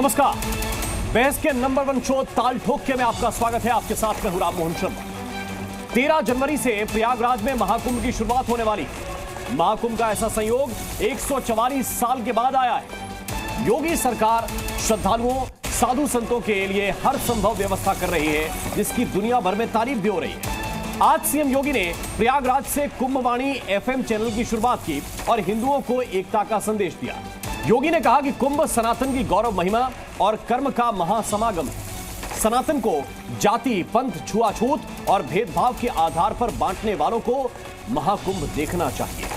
नमस्कार। बहस के नंबर 1 शो ताल ठोक के में आपका स्वागत है। आपके साथ में हूं राम मोहन शर्मा। 13 जनवरी से प्रयागराज में महाकुंभ की शुरुआत होने वाली। महाकुंभ का ऐसा संयोग 144 साल के बाद आया है। योगी सरकार श्रद्धालुओं साधु संतों के लिए हर संभव व्यवस्था कर रही है, जिसकी दुनिया भर में तारीफ भी हो रही है। आज सीएम योगी ने प्रयागराज से कुंभवाणी एफएम चैनल की शुरुआत की और हिंदुओं को एकता का संदेश दिया। योगी ने कहा कि कुंभ सनातन की गौरव महिमा और कर्म का महासमागम है। सनातन को जाति, पंथ, छुआछूत और भेदभाव के आधार पर बांटने वालों को महाकुंभ देखना चाहिए।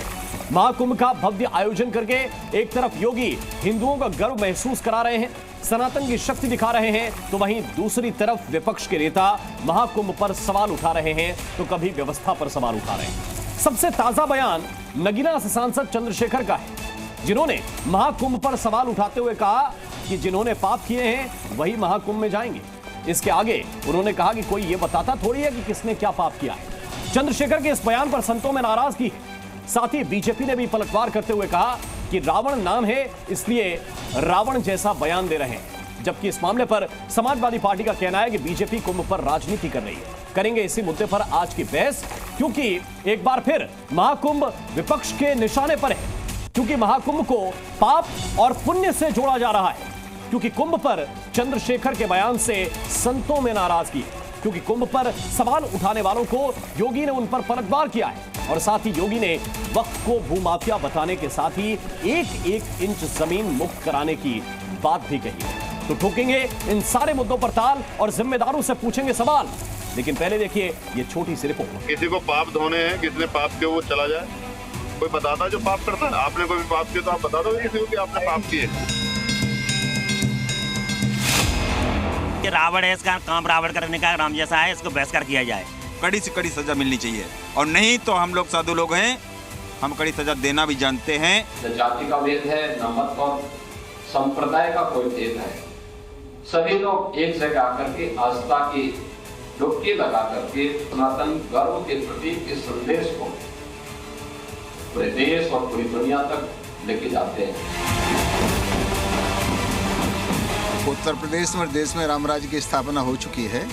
महाकुंभ का भव्य आयोजन करके एक तरफ योगी हिंदुओं का गर्व महसूस करा रहे हैं, सनातन की शक्ति दिखा रहे हैं, तो वहीं दूसरी तरफ विपक्ष के नेता महाकुंभ पर सवाल उठा रहे हैं, तो कभी व्यवस्था पर सवाल उठा रहे हैं। सबसे ताजा बयान नगीना से सांसद चंद्रशेखर का है, जिन्होंने महाकुंभ पर सवाल उठाते हुए कहा कि जिन्होंने पाप किए हैं वही महाकुंभ में जाएंगे। इसके आगे उन्होंने कहा कि कोई यह बताता थोड़ी है कि किसने क्या पाप किया है। चंद्रशेखर के इस बयान पर संतों में नाराजगी है। साथ ही बीजेपी ने भी पलटवार करते हुए कहा कि रावण नाम है, इसलिए रावण जैसा बयान दे रहे हैं। जबकि इस मामले पर समाजवादी पार्टी का कहना है कि बीजेपी कुंभ पर राजनीति कर रही है। करेंगे इसी मुद्दे पर आज की बहस, क्योंकि एक बार फिर महाकुंभ विपक्ष के निशाने पर है, क्योंकि महाकुंभ को पाप और पुण्य से जोड़ा जा रहा है। क्योंकि कुंभ पर चंद्रशेखर के बयान से संतों में नाराजगी है। क्योंकि कुंभ पर सवाल उठाने वालों को योगी ने उन पर पलटवार किया है। और साथ ही योगी ने वक्त को भूमाफिया बताने के साथ ही एक इंच जमीन मुक्त कराने की बात भी कही है। तो ठोकेंगे इन सारे मुद्दों पर ताल और जिम्मेदारों से पूछेंगे सवाल। लेकिन पहले देखिए ये छोटी सी रिपोर्ट। किसी को पाप धोने हैं, किसने पाप किया वो चला जाए। कोई बताता जो पाप करता है। आपने कोई पाप किया तो आप बता दो किसी को कि आपने पाप किए। कि रावण है, इसका काम रावण करने का राम जैसा है, इसको बहिष्कार किया जाए। कड़ी से कड़ी सजा मिलनी चाहिए, और नहीं तो हम लोग साधु लोग हैं, हम कड़ी सजा देना भी जानते हैं। न जाति का भेद है, न मत और संप्रदाय का कोई भेद है। सभी लोग एक जगह आकर के आस्था की डुबकी लगा करके सनातन गर्व के प्रतीक के संदेश को पूरे देश और पूरी दुनिया तक लेके जाते हैं। उत्तर प्रदेश में देश में राम राज्य की स्थापना हो चुकी है।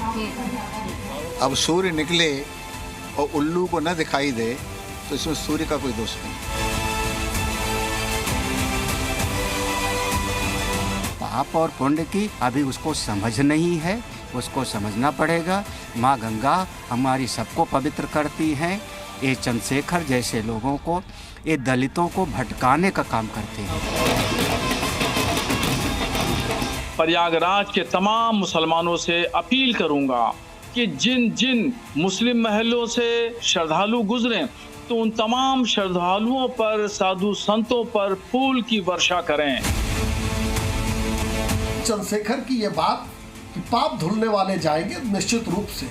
अब सूर्य निकले और उल्लू को न दिखाई दे तो इसमें सूर्य का कोई दोष नहीं। पाप और पुण्य की अभी उसको समझ नहीं है, उसको समझना पड़ेगा। माँ गंगा हमारी सबको पवित्र करती हैं। ये चंद्रशेखर जैसे लोगों को, ये दलितों को भटकाने का काम करते हैं। प्रयागराज के तमाम मुसलमानों से अपील करूंगा कि जिन जिन मुस्लिम महलों से श्रद्धालु गुजरें तो उन तमाम श्रद्धालुओं पर, साधु संतों पर फूल की वर्षा करें। चंद्रशेखर की ये बात कि पाप धुलने वाले जाएंगे, निश्चित रूप से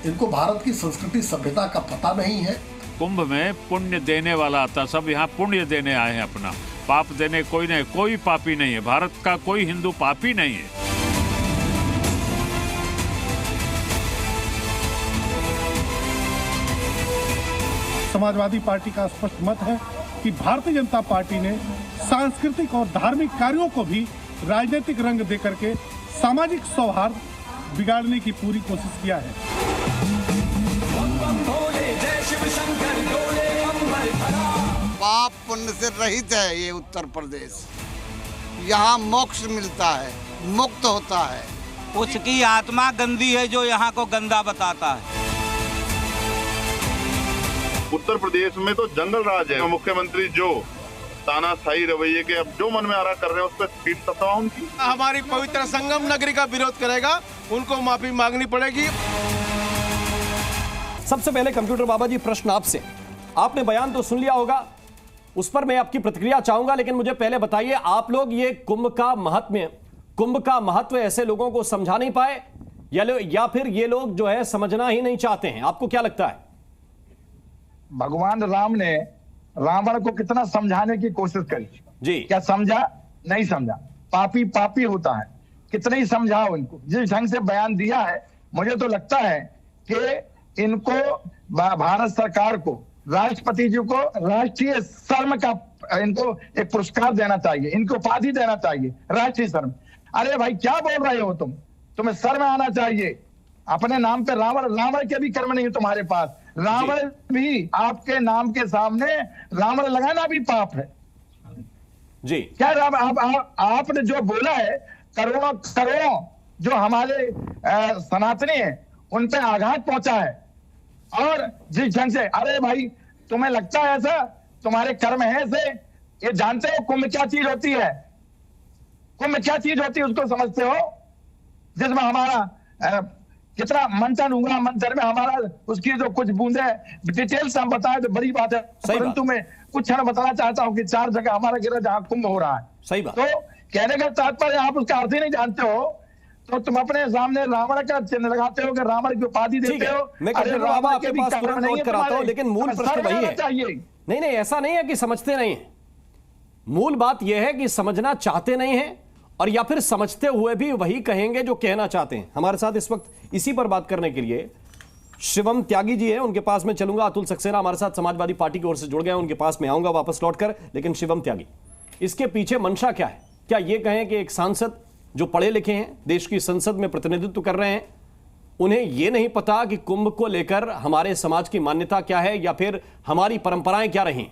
इनको भारत की संस्कृति सभ्यता का पता नहीं है। कुंभ में पुण्य देने वाला आता, सब यहाँ पुण्य देने आए हैं, अपना पाप देने कोई नहीं। कोई पापी नहीं है, भारत का कोई हिंदू पापी नहीं है। समाजवादी पार्टी का स्पष्ट मत है कि भारतीय जनता पार्टी ने सांस्कृतिक और धार्मिक कार्यों को भी राजनीतिक रंग देकर के सामाजिक सौहार्द बिगाड़ने की पूरी कोशिश किया है। पाप पुण्य से रहित है ये उत्तर प्रदेश। यहाँ मोक्ष मिलता है, मुक्त होता है। उसकी आत्मा गंदी है जो यहाँ को गंदा बताता है। उत्तर प्रदेश में तो जंगल राज है। मुख्यमंत्री जो तानाशाही रवैये के अब जो मन में आ रहा कर रहे हैं उस पर पीठ तथा उनकी। हमारी पवित्र संगम नगरी का विरोध करेगा, उनको माफी मांगनी पड़ेगी। सबसे पहले कंप्यूटर बाबा जी, प्रश्न आपसे। आपने बयान तो सुन लिया होगा, उस पर मैं आपकी प्रतिक्रिया चाहूंगा, लेकिन मुझे पहले बताइए, आप लोग ये कुंभ का महत्व ऐसे लोगों को समझा नहीं पाए या फिर ये लोग जो है समझना ही नहीं चाहते हैं? आपको क्या लगता है? भगवान राम ने रावण को कितना समझाने की कोशिश करी जी, क्या समझा? नहीं समझा। पापी पापी होता है, कितने ही समझाओ इनको। जिस ढंग से बयान दिया है, मुझे तो लगता है कि इनको भारत सरकार को, राष्ट्रपति जी को राष्ट्रीय शर्म का इनको एक पुरस्कार देना चाहिए, इनको उपाधि देना चाहिए, राष्ट्रीय शर्म। अरे भाई क्या बोल रहे हो तुम? तुम्हें शर्म आना चाहिए। अपने नाम पे रावण के भी कर्म नहीं तुम्हारे पास। रावण भी आपके नाम के सामने रावण लगाना भी पाप है जी। क्या आपने जो बोला है, करोड़ों जो हमारे सनातनी है उन पे आघात पहुंचा है। और जिस ढंग से, अरे भाई तुम्हें लगता है ऐसा? तुम्हारे कर्म है ऐसे? ये जानते हो कुंभ क्या चीज होती है? कुंभ क्या चीज होती है उसको समझते हो? जिसमें हमारा कितना मंथन हुआ, मंथन में हमारा उसकी जो कुछ बूंदे डिटेल से हम बताए तो बड़ी बात है, परंतु मैं कुछ क्षण बताना चाहता हूँ कि 4 जगह हमारा गिरा जहाँ कुंभ हो रहा है। सही बात। तो कहने का तात्पर्य आप उसका अर्थ ही नहीं जानते हो, तो तुम अपने सामने रावण का चिन्ह लगाते हो कि रावण की उपाधि देते हो। मैं आपके पास तुरंत नोट कराता हूं, लेकिन मूल प्रश्न वही है। नहीं, ऐसा नहीं है कि समझते नहीं है। मूल बात यह है कि समझना चाहते नहीं है, और या फिर समझते हुए भी वही कहेंगे जो कहना चाहते हैं। हमारे साथ इस वक्त इसी पर बात करने के लिए शिवम त्यागी जी हैं, उनके पास में चलूंगा। अतुल सक्सेना हमारे साथ समाजवादी पार्टी की ओर से जुड़ गए, उनके पास में आऊंगा वापस लौटकर। लेकिन शिवम त्यागी, इसके पीछे मंशा क्या है? क्या यह कहें कि एक सांसद जो पढ़े लिखे हैं, देश की संसद में प्रतिनिधित्व कर रहे हैं, उन्हें यह नहीं पता कि कुंभ को लेकर हमारे समाज की मान्यता क्या है या फिर हमारी परंपराएं क्या रही?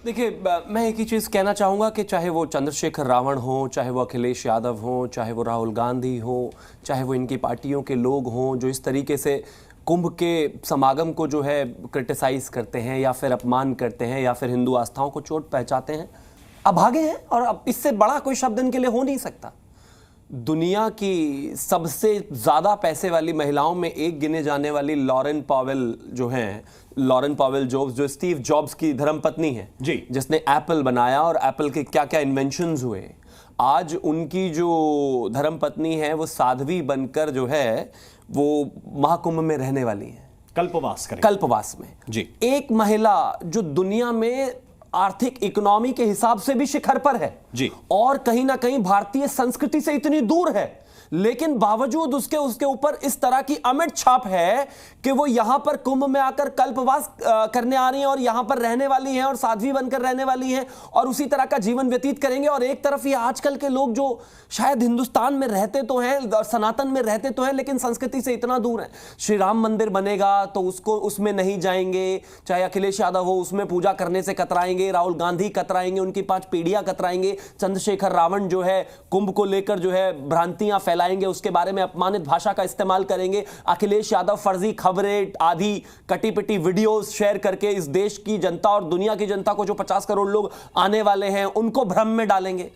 देखिए, मैं एक ही चीज़ कहना चाहूँगा कि चाहे वो चंद्रशेखर रावण हो, चाहे वो अखिलेश यादव हो, चाहे वो राहुल गांधी हो, चाहे वो इनकी पार्टियों के लोग हों जो इस तरीके से कुंभ के समागम को जो है क्रिटिसाइज़ करते हैं या फिर अपमान करते हैं या फिर हिंदू आस्थाओं को चोट पहुँचाते हैं, अभागे हैं। और अब इससे बड़ा कोई शब्द इनके लिए हो नहीं सकता। दुनिया की सबसे ज़्यादा पैसे वाली महिलाओं में एक गिने जाने वाली लॉरेन पॉवेल जो हैं, लॉरेन पॉवेल जॉब्स, जो स्टीव जॉब्स की धर्मपत्नी है जी, जिसने एप्पल बनाया और एप्पल के क्या क्या इन्वेंशंस हुए, आज उनकी जो धर्मपत्नी है वो साध्वी बनकर जो है वो महाकुंभ में रहने वाली है, कल्पवास में जी। एक महिला जो दुनिया में आर्थिक इकोनॉमी के हिसाब से भी शिखर पर है जी, और कहीं ना कहीं भारतीय संस्कृति से इतनी दूर है, लेकिन बावजूद उसके ऊपर इस तरह की अमिट छाप है कि वो यहां पर कुंभ में आकर कल्पवास करने आ रही हैं और यहां पर रहने वाली हैं और साध्वी बनकर रहने वाली हैं और उसी तरह का जीवन व्यतीत करेंगे। और एक तरफ ये आजकल के लोग जो शायद हिंदुस्तान में रहते तो हैं और सनातन में रहते तो हैं, लेकिन संस्कृति से इतना दूर है। श्री राम मंदिर बनेगा तो उसमें नहीं जाएंगे, चाहे अखिलेश यादव हो उसमें पूजा करने से कतराएंगे, राहुल गांधी कतराएंगे, उनकी 5 पीढ़ियां कतराएंगे, चंद्रशेखर रावण जो है कुंभ को लेकर जो है भ्रांतियां फैलाएंगे, उसके बारे में अपमानित भाषा का इस्तेमाल करेंगे। अखिलेश यादव फर्जी खबरें आदि कटी पिटी वीडियोस शेयर करके इस देश की जनता और दुनिया की जनता को जो 50 करोड़ लोग आने वाले हैं उनको भ्रम में डालेंगे।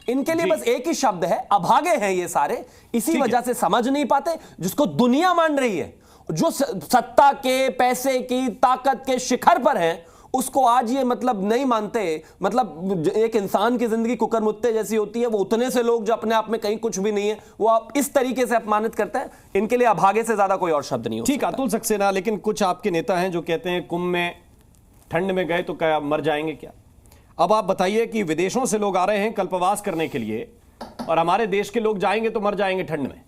इनके लिए बस एक ही शब्द है, अभागे हैं ये सारे। इसी वजह से समझ नहीं पाते, जिसको दुनिया मान रही है, जो सत्ता के, पैसे की, ताकत के शिखर पर है, उसको आज ये मतलब नहीं मानते। मतलब एक इंसान की जिंदगी कुकरमुत्ते जैसी होती है, वो उतने से लोग जो अपने आप में कहीं कुछ भी नहीं है वो आप इस तरीके से अपमानित करते हैं। इनके लिए अभागे से ज्यादा कोई और शब्द नहीं हो। ठीक, अतुल सक्सेना, लेकिन कुछ आपके नेता हैं जो कहते हैं कुंभ में ठंड में गए तो क्या मर जाएंगे क्या? अब आप बताइए कि विदेशों से लोग आ रहे हैं कल्पवास करने के लिए और हमारे देश के लोग जाएंगे तो मर जाएंगे ठंड में।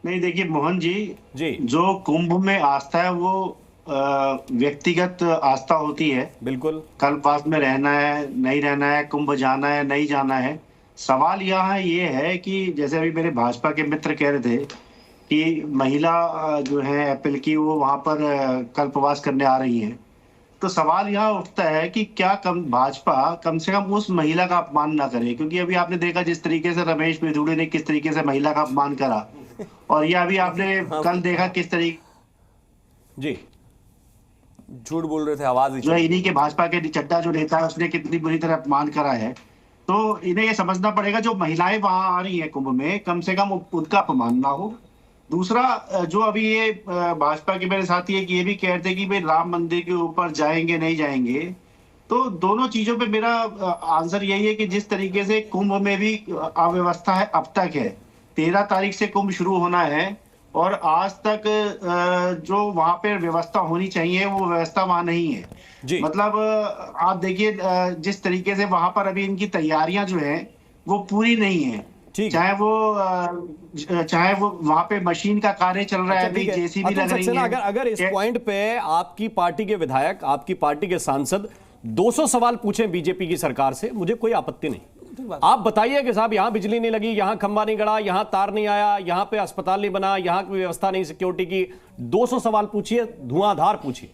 नहीं, देखिए मोहन जी, जो कुंभ में आस्था है वो व्यक्तिगत आस्था होती है। बिल्कुल, कल्पवास में रहना है, नहीं रहना है, कुंभ जाना है, नहीं जाना है। सवाल यहाँ ये है कि जैसे अभी मेरे भाजपा के मित्र कह रहे थे कि महिला जो है एप्पल की वो वहां पर कल्पवास करने आ रही हैं, तो सवाल यहाँ उठता है कि क्या भाजपा कम से कम उस महिला का अपमान ना करे, क्योंकि अभी आपने देखा जिस तरीके से रमेश मिथुड़े ने किस तरीके से महिला का अपमान करा, और ये अभी आपने कल देखा किस तरीके जी झूठ बोल रहे थे, आवाज जो इन्हीं के भाजपा के चड्डा जो नेता है उसने कितनी बुरी तरह अपमान करा है। तो इन्हें ये समझना पड़ेगा जो महिलाएं वहां आ रही हैं कुंभ में, कम से कम उनका अपमान ना हो। दूसरा, जो अभी ये भाजपा के मेरे साथी है कि ये भी कहते हैं कि भाई राम मंदिर के ऊपर जाएंगे नहीं जाएंगे, तो दोनों चीजों पे मेरा आंसर यही है कि जिस तरीके से कुंभ में भी अव्यवस्था है अब तक है, 13 तारीख से कुंभ शुरू होना है और आज तक जो वहां पे व्यवस्था होनी चाहिए वो व्यवस्था वहां नहीं है जी। मतलब आप देखिए जिस तरीके से वहां पर अभी इनकी तैयारियां जो है वो पूरी नहीं है, चाहे वो वहां पे मशीन का कार्य चल रहा है, अभी जेसीबी लग रही है। अगर इस पॉइंट पे आपकी पार्टी के विधायक, आपकी पार्टी के सांसद 200 सवाल पूछें बीजेपी की सरकार से, मुझे कोई आपत्ति नहीं। आप बताइए कि साहब यहाँ बिजली नहीं लगी, यहाँ खंबा नहीं गड़ा, यहाँ तार नहीं आया, यहाँ पे अस्पताल नहीं बना, यहाँ की व्यवस्था नहीं सिक्योरिटी की, 200 सवाल पूछिए, धुआंधार पूछिए।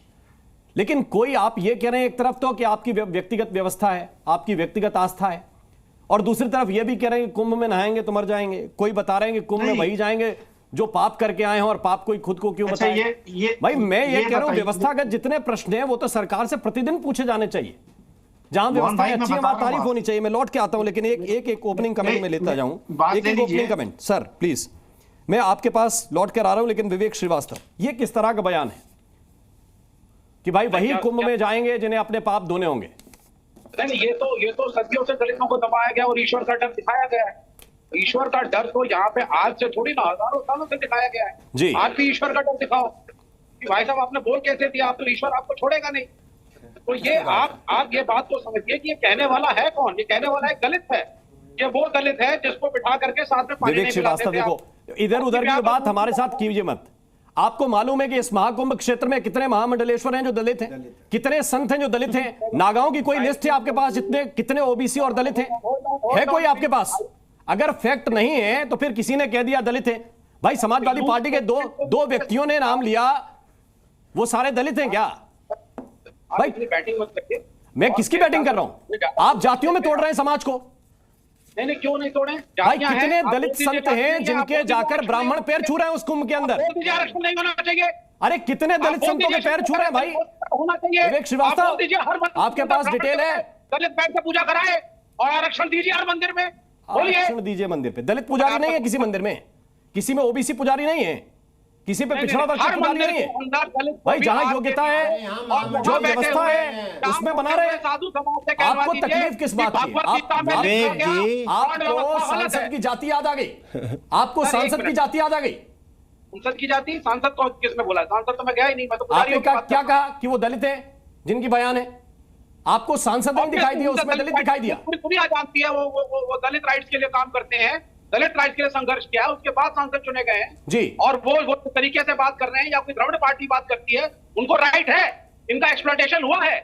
लेकिन कोई आप ये कह रहे हैं एक तरफ तो कि आपकी व्यक्तिगत व्यवस्था है, आपकी व्यक्तिगत आस्था है, और दूसरी तरफ ये भी कह रहे हैं कि कुंभ में नहाएंगे तो मर जाएंगे। कोई बता रहे हैं कि कुंभ में वही जाएंगे जो पाप करके आए हैं, और पाप कोई खुद को क्यों बताए। भाई मैं ये कह रहा हूं व्यवस्थागत जितने प्रश्न हैं वो तो सरकार से प्रतिदिन पूछे जाने चाहिए। जहां व्यवस्था अच्छी है वहां तारीफ होनी चाहिए। मैं लौट के आता हूं, लेकिन एक ओपनिंग कमेंट में लेता जाऊं, एक ओपनिंग कमेंट सर प्लीज। मैं आपके पास लौट कर आ रहा हूं, लेकिन विवेक श्रीवास्तव, ये किस तरह का बयान है कि भाई वही कुंभ में जाएंगे जिन्हें अपने पाप धोने होंगे? नहीं, ये तो सदियों से दलितों को दबाया गया और ईश्वर का डर दिखाया गया है। ईश्वर का डर तो यहाँ पे आज से थोड़ी ना, हजारों सालों से दिखाया गया है जी। आज भी ईश्वर का डर दिखाओ कि भाई साहब आपने बोल कैसे दिया, आप तो ईश्वर आपको छोड़ेगा नहीं। तो ये आप ये बात तो समझिए कि ये कहने वाला है कौन? ये कहने वाला एक दलित है। ये वो दलित है जिसको बिठा करके साथ में पानी नहीं पिलाते थे। देखो इधर उधर की बात हमारे साथ कीजिए मत। आपको मालूम है कि इस महाकुंभ क्षेत्र में कितने महामंडलेश्वर हैं जो दलित हैं, कितने संत हैं जो दलित हैं? नागाओं की कोई लिस्ट है आपके पास कितने ओबीसी और दलित हैं? है कोई आपके पास? अगर फैक्ट नहीं है तो फिर किसी ने कह दिया दलित है। भाई समाजवादी पार्टी के दो व्यक्तियों ने नाम लिया, वो सारे दलित हैं क्या? भाई मैं किसकी बैटिंग कर रहा हूं? आप जातियों में तोड़ रहे हैं समाज को। नहीं क्यों नहीं तोड़े? भाई कितने दलित संत हैं जिनके जाकर ब्राह्मण पैर छू रहे हैं उस कुंभ के अंदर? आरक्षण नहीं होना चाहिए। अरे कितने दलित संतों के पैर छू रहे हैं भाई? होना चाहिए। विवेक श्रीवास्तव आपके पास डिटेल है? दलित बैठ के पूजा कराए और आरक्षण दीजिए हर मंदिर में। आरक्षण दीजिए मंदिर पे। दलित पुजारी नहीं है किसी मंदिर में, किसी में ओबीसी पुजारी नहीं है, किसी पे पिछड़ा वर्ग की पुजारी नहीं है। भाई जहां योग्यता है, जो व्यवस्था है उसमें बना रहे। आपको तकलीफ किस बात की? आपको सांसद की जाति याद आ गई? आपको सांसद की जाति याद आ गई? सांसद की जाति? सांसद को किसने बोला? सांसद तो मैं गया ही नहीं। मैं तो आपने क्या कहा कि वो दलित है जिनकी बयान है? आपको सांसद नहीं दिखाई दिया, उसमें दलित दिखाई दिया। पूरी दुनिया जानती है वो दलित राइट्स के लिए काम करते हैं, दलित राइट्स के लिए संघर्ष किया है, उसके बाद सांसद चुने गए हैं जी। और वो तरीके से बात कर रहे हैं या कोई द्रविड़ पार्टी बात करती है, उनको राइट है। इनका एक्सप्लॉयटेशन हुआ है,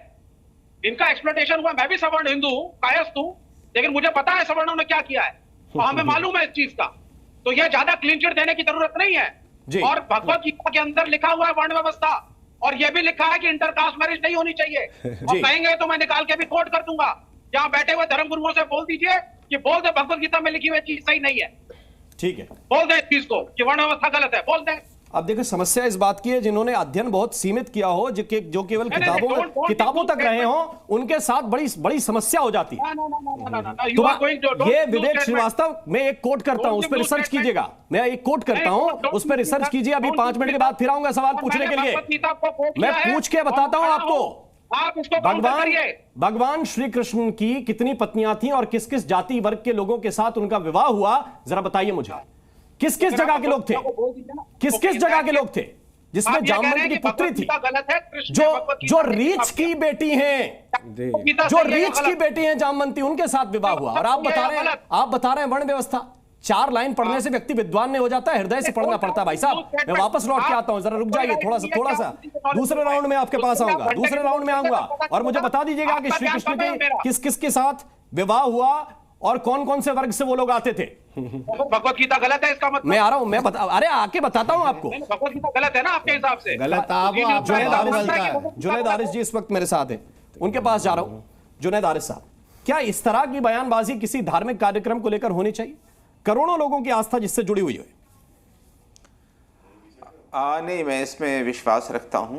इनका एक्सप्लॉयटेशन हुआ। मैं भी सवर्ण हिंदू हूँ, कायस्थ हूँ, लेकिन मुझे पता है सवर्णों ने क्या किया है, तो हमें मालूम है इस चीज का। तो ये ज्यादा क्लीन चिट देने की जरूरत नहीं है। और भगवत गीता के अंदर लिखा हुआ है वर्ण व्यवस्था, और ये भी लिखा है कि इंटरकास्ट मैरिज नहीं होनी चाहिए। और कहेंगे तो मैं निकाल के भी कोट कर दूंगा। यहाँ बैठे हुए धर्म गुरुओं से बोल दीजिए कि बोल दे भगवत गीता में लिखी हुई चीज सही नहीं है। ठीक है, बोल दे इस चीज को कि वर्ण व्यवस्था गलत है, बोल दे। अब देखो समस्या इस बात की है, जिन्होंने अध्ययन बहुत सीमित किया हो, जो केवल किताबों तक रहे हो, उनके साथ बड़ी समस्या हो जाती है। तो ये विवेक श्रीवास्तव, मैं एक कोट करता हूं, उस पर रिसर्च कीजिएगा। मैं एक कोट करता हूं, उस पर रिसर्च कीजिए। अभी 5 मिनट के बाद फिर आऊंगा सवाल पूछने के लिए। मैं पूछ के बताता हूं आपको। भगवान श्री कृष्ण की कितनी पत्नियां थी और किस किस जाति वर्ग के लोगों के साथ उनका विवाह हुआ, जरा बताइए मुझे। किस किस जगह के लोग थे? किस किस जगह के लोग थे जिसमें जामवंत की पुत्री थी, जो रीछ की बेटी हैं, जो रीछ की बेटी हैं जामवंती, उनके साथ विवाह हुआ। और आप बता रहे हैं वर्ण व्यवस्था। 4 लाइन पढ़ने से व्यक्ति विद्वान नहीं हो जाता, हृदय से पढ़ना पड़ता है। भाई साहब मैं वापस लौट के आता हूं, जरा रुक जाइए थोड़ा सा। दूसरे राउंड में आपके पास आऊंगा, दूसरे राउंड में आऊंगा, और मुझे बता दीजिएगा कि श्री कृष्ण के किस किस के साथ विवाह हुआ और कौन कौन से वर्ग से वो लोग आते थे। भगवत गीता गलत है इसका मतलब? मैं आ रहा हूं, अरे आके बताता हूं आपको। भगवत गीता गलत है ना आपके हिसाब से? गलत। जुनैद आरिस जी इस वक्त मेरे साथ है, उनके पास जा रहा हूं। जुनैद आरिस साहब, क्या इस तरह की बयानबाजी किसी धार्मिक कार्यक्रम को लेकर होनी चाहिए? करोड़ों लोगों की आस्था जिससे जुड़ी हुई है। नहीं, मैं इसमें विश्वास रखता हूं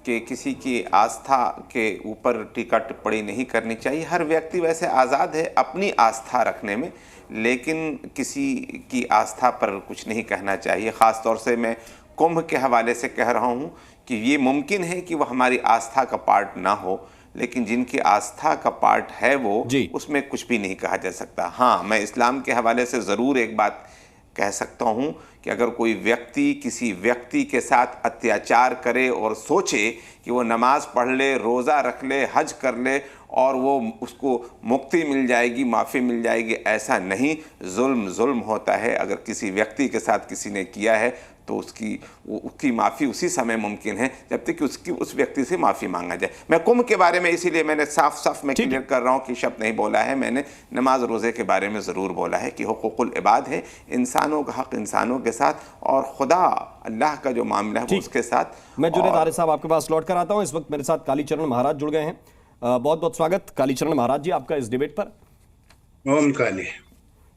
कि किसी की आस्था के ऊपर टीका टिप्पणी नहीं करनी चाहिए। हर व्यक्ति वैसे आज़ाद है अपनी आस्था रखने में, लेकिन किसी की आस्था पर कुछ नहीं कहना चाहिए। ख़ास तौर से मैं कुंभ के हवाले से कह रहा हूँ कि ये मुमकिन है कि वह हमारी आस्था का पार्ट ना हो, लेकिन जिनकी आस्था का पार्ट है वो, उसमें कुछ भी नहीं कहा जा सकता। हाँ, मैं इस्लाम के हवाले से ज़रूर एक बात कह सकता हूँ कि अगर कोई व्यक्ति किसी व्यक्ति के साथ अत्याचार करे और सोचे कि वो नमाज पढ़ ले, रोज़ा रख ले, हज कर ले और वो उसको मुक्ति मिल जाएगी, माफ़ी मिल जाएगी, ऐसा नहीं। जुल्म होता है। अगर किसी व्यक्ति के साथ किसी ने किया है तो उसकी माफ़ी उसी समय मुमकिन है जब तक कि उस व्यक्ति से माफ़ी मांगा जाए। मैं कुंभ के बारे में इसीलिए मैंने साफ मैं क्लियर कर रहा हूँ कि शब्द नहीं बोला है। मैंने नमाज रोज़े के बारे में ज़रूर बोला है कि हुकूकुल इबाद है, इंसानों का हक़ इंसानों के साथ, और खुदा अल्लाह का जो मामला है वो उसके साथ। मैं जुनेद आरिफ साहब आपके पास लौट कर आता हूँ। इस वक्त मेरे साथ कालीचरण महाराज जुड़ गए हैं। बहुत बहुत स्वागत कालीचरण महाराज जी आपका इस डिबेट पर। ओम काली।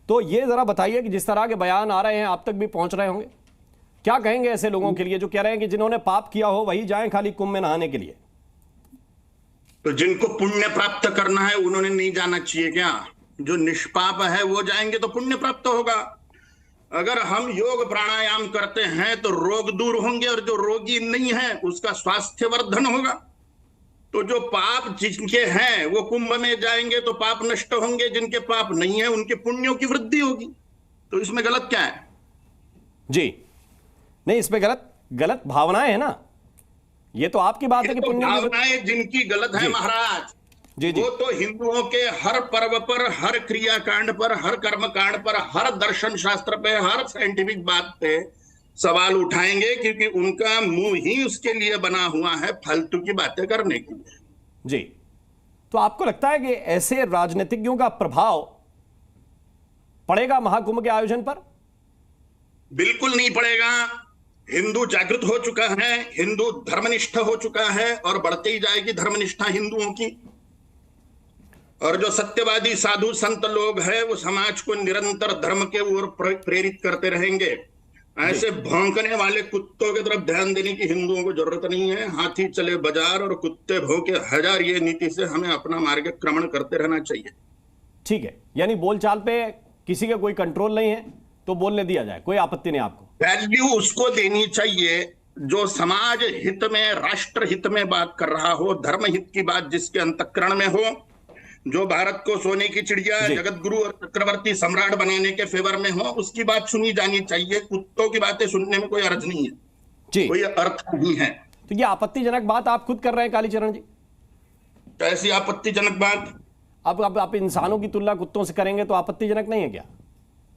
तो ये जरा बताइए कि जिस तरह के बयान आ रहे हैं आप तक भी पहुंच रहे होंगे, क्या कहेंगे ऐसे लोगों के लिए जो कह रहे हैं कि जिन्होंने पाप किया हो वही जाएं खाली कुंभ में नहाने के लिए? तो जिनको पुण्य प्राप्त करना है उन्होंने नहीं जाना चाहिए क्या? जो निष्पाप है वो जाएंगे तो पुण्य प्राप्त होगा। अगर हम योग प्राणायाम करते हैं तो रोग दूर होंगे, और जो रोगी नहीं है उसका स्वास्थ्य वर्धन होगा। तो जो पाप जिनके हैं वो कुंभ में जाएंगे तो पाप नष्ट होंगे, जिनके पाप नहीं है उनके पुण्यों की वृद्धि होगी। तो इसमें गलत क्या है? जी नहीं, इसमें गलत भावनाएं है ना। ये तो आपकी बात है कि पुण्य भावनाएं जिनकी गलत है महाराज, जी वो तो हिंदुओं के हर पर्व पर, हर क्रियाकांड पर, हर कर्मकांड पर, हर दर्शन शास्त्र पे, हर साइंटिफिक बात पे सवाल उठाएंगे, क्योंकि उनका मुंह ही उसके लिए बना हुआ है फालतू की बातें करने के लिए। जी, तो आपको लगता है कि ऐसे राजनीतिज्ञों का प्रभाव पड़ेगा महाकुंभ के आयोजन पर? बिल्कुल नहीं पड़ेगा। हिंदू जागृत हो चुका है, हिंदू धर्मनिष्ठ हो चुका है, और बढ़ते ही जाएगी धर्मनिष्ठा हिंदुओं की। और जो सत्यवादी साधु संत लोग हैं वो समाज को निरंतर धर्म के ओर प्रेरित करते रहेंगे। ऐसे भौंकने वाले कुत्तों की तरफ ध्यान देने की हिंदुओं को जरूरत नहीं है। हाथी चले बाजार और कुत्ते भौंके हजार, ये नीति से हमें अपना मार्गक्रमण करते रहना चाहिए। ठीक है, यानी बोलचाल पे किसी का कोई कंट्रोल नहीं है तो बोलने दिया जाए, कोई आपत्ति नहीं आपको? वैल्यू उसको देनी चाहिए जो समाज हित में, राष्ट्र हित में बात कर रहा हो, धर्म हित की बात जिसके अंतःकरण में हो, जो भारत को सोने की चिड़िया, जगत गुरु और चक्रवर्ती सम्राट बनाने के फेवर में हो, उसकी बात सुनी जानी चाहिए। कुत्तों की बातें सुनने में कोई अर्थ नहीं है जी, कोई अर्थ नहीं है। तो ये आपत्तिजनक बात आप खुद कर रहे हैं कालीचरण जी। कैसी आपत्तिजनक बात? अब आप इंसानों की तुलना कुत्तों से करेंगे तो आपत्तिजनक नहीं है क्या?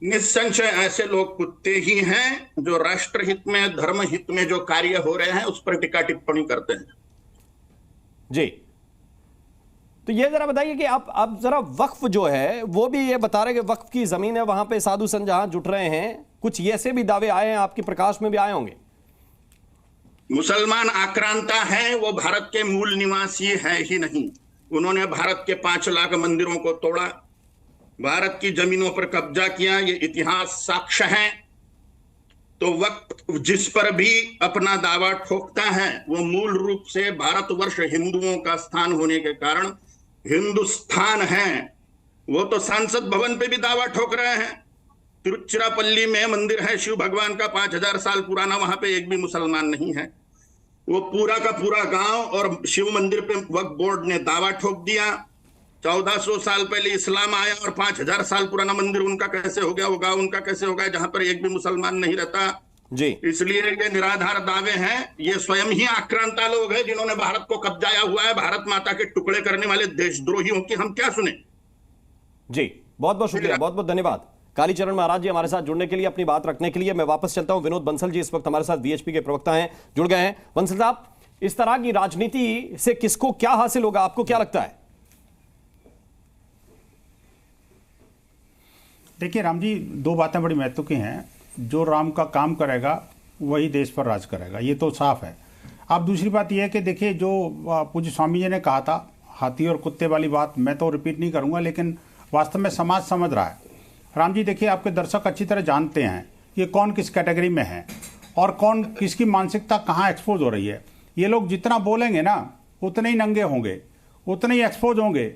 निस्संशय ऐसे लोग कुत्ते ही हैं जो राष्ट्र हित में, धर्म हित में जो कार्य हो रहे हैं उस पर टिक्का टिप्पणी करते हैं। जी, तो ये जरा बताइए कि आप जरा वक्फ जो है वो भी ये बता रहे कि वक्फ की जमीन है, वहां पे साधु संत जहां जुट रहे हैं, कुछ ऐसे भी दावे आए हैं, आपके प्रकाश में भी आए होंगे। मुसलमान आक्रांता है, वो भारत के मूल निवासी है ही नहीं। उन्होंने भारत के 5 लाख मंदिरों को तोड़ा, भारत की जमीनों पर कब्जा किया, ये इतिहास साक्ष्य है। तो वक्त जिस पर भी अपना दावा ठोकता है वो मूल रूप से भारतवर्ष हिंदुओं का स्थान होने के कारण हिंदुस्तान है। वो तो सांसद भवन पे भी दावा ठोक रहे हैं। तिरुचिरापल्ली में मंदिर है शिव भगवान का 5000 साल पुराना, वहां पे एक भी मुसलमान नहीं है। वो पूरा का पूरा गांव और शिव मंदिर पे वक्फ बोर्ड ने दावा ठोक दिया। 1400 साल पहले इस्लाम आया और 5000 साल पुराना मंदिर उनका कैसे हो गया, वो गांव उनका कैसे हो गया जहां पर एक भी मुसलमान नहीं रहता जी। इसलिए ये निराधार दावे हैं। ये स्वयं ही आक्रांता लोग हैं जिन्होंने भारत को कब्जाया हुआ है। भारत माता के टुकड़े करने वाले देशद्रोहियों की हम क्या सुने। जी, बहुत बहुत शुक्रिया, बहुत बहुत धन्यवाद कालीचरण महाराज जी हमारे साथ जुड़ने के लिए, अपनी बात रखने के लिए। मैं वापस चलता हूं। विनोद बंसल जी इस वक्त हमारे साथ वीएचपी के प्रवक्ता हैं, जुड़ गए हैं। बंसल साहब, इस तरह की राजनीति से किसको क्या हासिल होगा, आपको क्या लगता है? देखिए राम जी, 2 बातें बड़ी महत्व की हैं। जो राम का काम करेगा वही देश पर राज करेगा, ये तो साफ है। अब दूसरी बात यह है कि देखिए, जो पूज्य स्वामी जी ने कहा था हाथी और कुत्ते वाली बात, मैं तो रिपीट नहीं करूंगा, लेकिन वास्तव में समाज समझ रहा है। राम जी देखिए, आपके दर्शक अच्छी तरह जानते हैं कि कौन किस कैटेगरी में है और कौन किसकी मानसिकता कहाँ एक्सपोज हो रही है। ये लोग जितना बोलेंगे ना उतने ही नंगे होंगे, उतने ही एक्सपोज होंगे,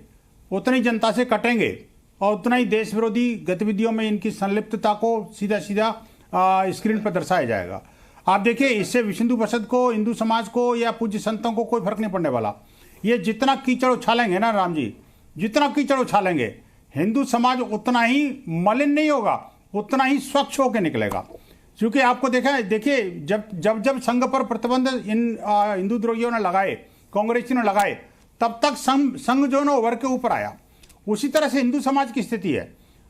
उतनी जनता से कटेंगे और उतना ही देश विरोधी गतिविधियों में इनकी संलिप्तता को सीधा सीधा स्क्रीन पर दर्शाया जाएगा। आप देखिए, इससे विश्व हिंदू परिषद को, हिंदू समाज को या पूज्य संतों को कोई फर्क नहीं पड़ने वाला। ये जितना कीचड़ उछालेंगे ना राम जी, जितना कीचड़ उछालेंगे, हिंदू समाज उतना ही मलिन नहीं होगा, उतना ही स्वच्छ होकर निकलेगा। क्योंकि आपको देखिए, जब संघ पर प्रतिबंध इन हिंदू द्रोहियों ने लगाए, कांग्रेसियों ने लगाए, तब तक संघ जो ना उभर के ऊपर आया। उसी तरह से हिंदू समाज की स्थिति है।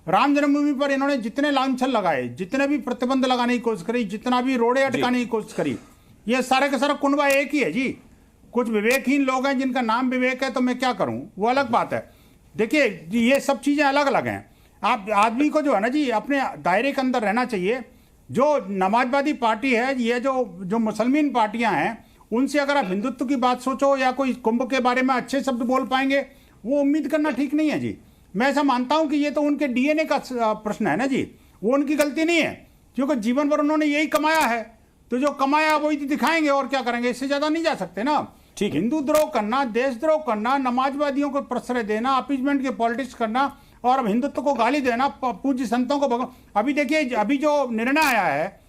राम जन्मभूमि पर इन्होंने जितने लांछन लगाए, जितने भी प्रतिबंध लगाने की कोशिश करी, जितना भी रोड़े अटकाने की कोशिश करी, ये सारे का सारा कुनबा एक ही है जी। कुछ विवेकहीन लोग हैं जिनका नाम विवेक है, तो मैं क्या करूं, वो अलग बात है। देखिए ये सब चीजें अलग अलग हैं। आप आदमी को जो है ना जी अपने दायरे के अंदर रहना चाहिए। जो नमाजवादी पार्टी है, ये जो मुसलमान पार्टियां हैं, उनसे अगर आप हिंदुत्व की बात सोचो या कोई कुंभ के बारे में अच्छे शब्द बोल पाएंगे, वो उम्मीद करना ठीक नहीं है जी। मैं ऐसा मानता हूं कि ये तो उनके डीएनए का प्रश्न है ना जी, वो उनकी गलती नहीं है, क्योंकि जीवन भर उन्होंने यही कमाया है, तो जो कमाया वही दिखाएंगे और क्या करेंगे, इससे ज्यादा नहीं जा सकते ना। ठीक, हिंदू द्रोह करना, देशद्रोह करना, नमाजवादियों को प्रश्रय देना, अपीजमेंट के पॉलिटिक्स करना और अब हिंदुत्व को गाली देना, पूज्य संतों को अभी देखिए, अभी जो निर्णय आया है,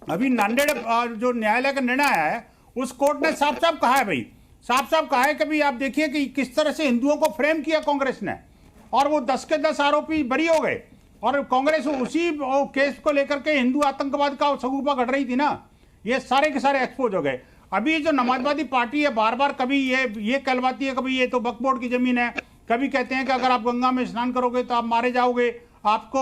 अभी नांदेड़ जो न्यायालय का निर्णय आया है, उस कोर्ट ने साफ साफ कहा है भाई, साफ साफ कहा है कि भाई आप देखिए कि किस तरह से हिंदुओं को फ्रेम किया कांग्रेस ने, और वो 10 के 10 आरोपी बरी हो गए, और कांग्रेस उसी केस को लेकर के हिंदू आतंकवाद का सगुफा घट रही थी ना, ये सारे के सारे एक्सपोज हो गए। अभी जो नमाजवादी पार्टी है बार बार कभी ये कहलवाती है, कभी ये तो वक्फ बोर्ड की जमीन है, कभी कहते हैं कि अगर आप गंगा में स्नान करोगे तो आप मारे जाओगे, आपको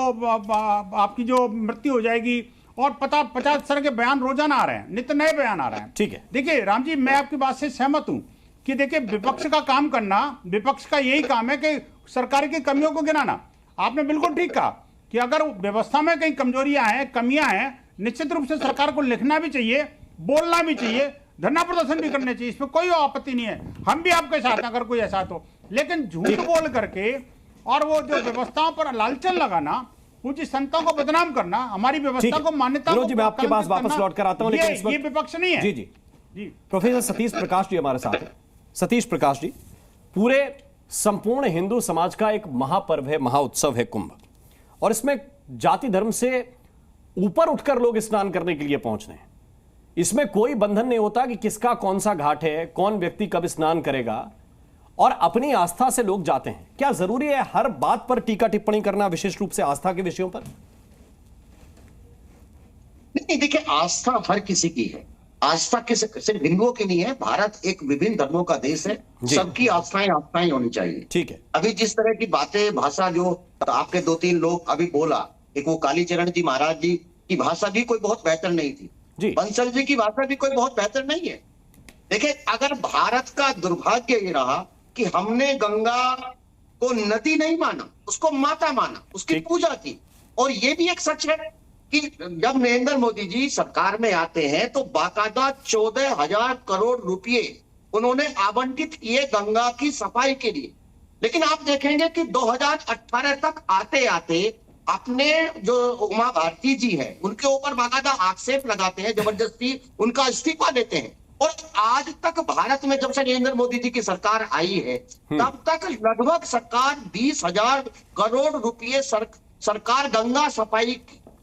आपकी जो मृत्यु हो जाएगी, और 50 तरह के बयान रोजाना आ रहे हैं, नित्य नए बयान आ रहे हैं। ठीक है, देखिए राम जी, मैं आपकी बात से सहमत हूं कि देखिए विपक्ष का काम करना, विपक्ष का यही काम है कि सरकार की कमियों को गिनाना। आपने बिल्कुल ठीक कहा कि अगर व्यवस्था में कहीं कमजोरियां हैं, कमियां हैं, निश्चित रूप से सरकार को लिखना भी चाहिए, बोलना भी चाहिए, धरना प्रदर्शन भी करने चाहिए, इसमें कोई आपत्ति नहीं है, हम भी आपके साथ अगर कोई ऐसा तो। लेकिन झूठ बोल करके और वो जो व्यवस्थाओं पर लालचन लगाना, पूज्य संतों को बदनाम करना, हमारी व्यवस्था को मान्यता जी मैं आपके पास वापस लौट कर आता हूं, लेकिन ये विपक्ष नहीं है। जी जी जी, प्रोफेसर सतीश प्रकाश जी हमारे साथ हैं। सतीश प्रकाश जी, पूरे संपूर्ण हिंदू समाज का एक महापर्व है, महाउत्सव है कुंभ, और इसमें जाति धर्म से ऊपर उठकर लोग स्नान करने के लिए पहुंच रहे हैं। इसमें कोई बंधन नहीं होता कि किसका कौन सा घाट है, कौन व्यक्ति कब स्नान करेगा, और अपनी आस्था से लोग जाते हैं। क्या जरूरी है हर बात पर टीका टिप्पणी करना, विशेष रूप से आस्था के विषयों पर? नहीं, देखिए आस्था हर किसी की है, आस्था सिर्फ हिंदुओं की नहीं है। भारत एक विभिन्न धर्मों का देश है, सबकी आस्थाएं होनी चाहिए। ठीक है, अभी जिस तरह की बातें, भाषा जो आपके 2-3 लोग अभी बोला, एक वो कालीचरण जी महाराज जी की भाषा भी कोई बहुत बेहतर नहीं थी, बंसल जी की भाषा भी कोई बहुत बेहतर नहीं है। देखिए, अगर भारत का दुर्भाग्य ये रहा कि हमने गंगा को नदी नहीं माना, उसको माता माना, उसकी पूजा की, और ये भी एक सच है कि जब नरेंद्र मोदी जी सरकार में आते हैं तो बाकायदा 14,000 करोड़ रुपए उन्होंने आवंटित किए गंगा की सफाई के लिए। लेकिन आप देखेंगे कि 2018 तक आते आते अपने जो उमा भारती जी हैं उनके ऊपर बाकायदा आक्षेप लगाते हैं, जबरदस्ती उनका इस्तीफा देते हैं, और आज तक भारत में जब से नरेंद्र मोदी जी की सरकार आई है तब तक लगभग सरकार 20,000 करोड़ रुपए सरकार गंगा सफाई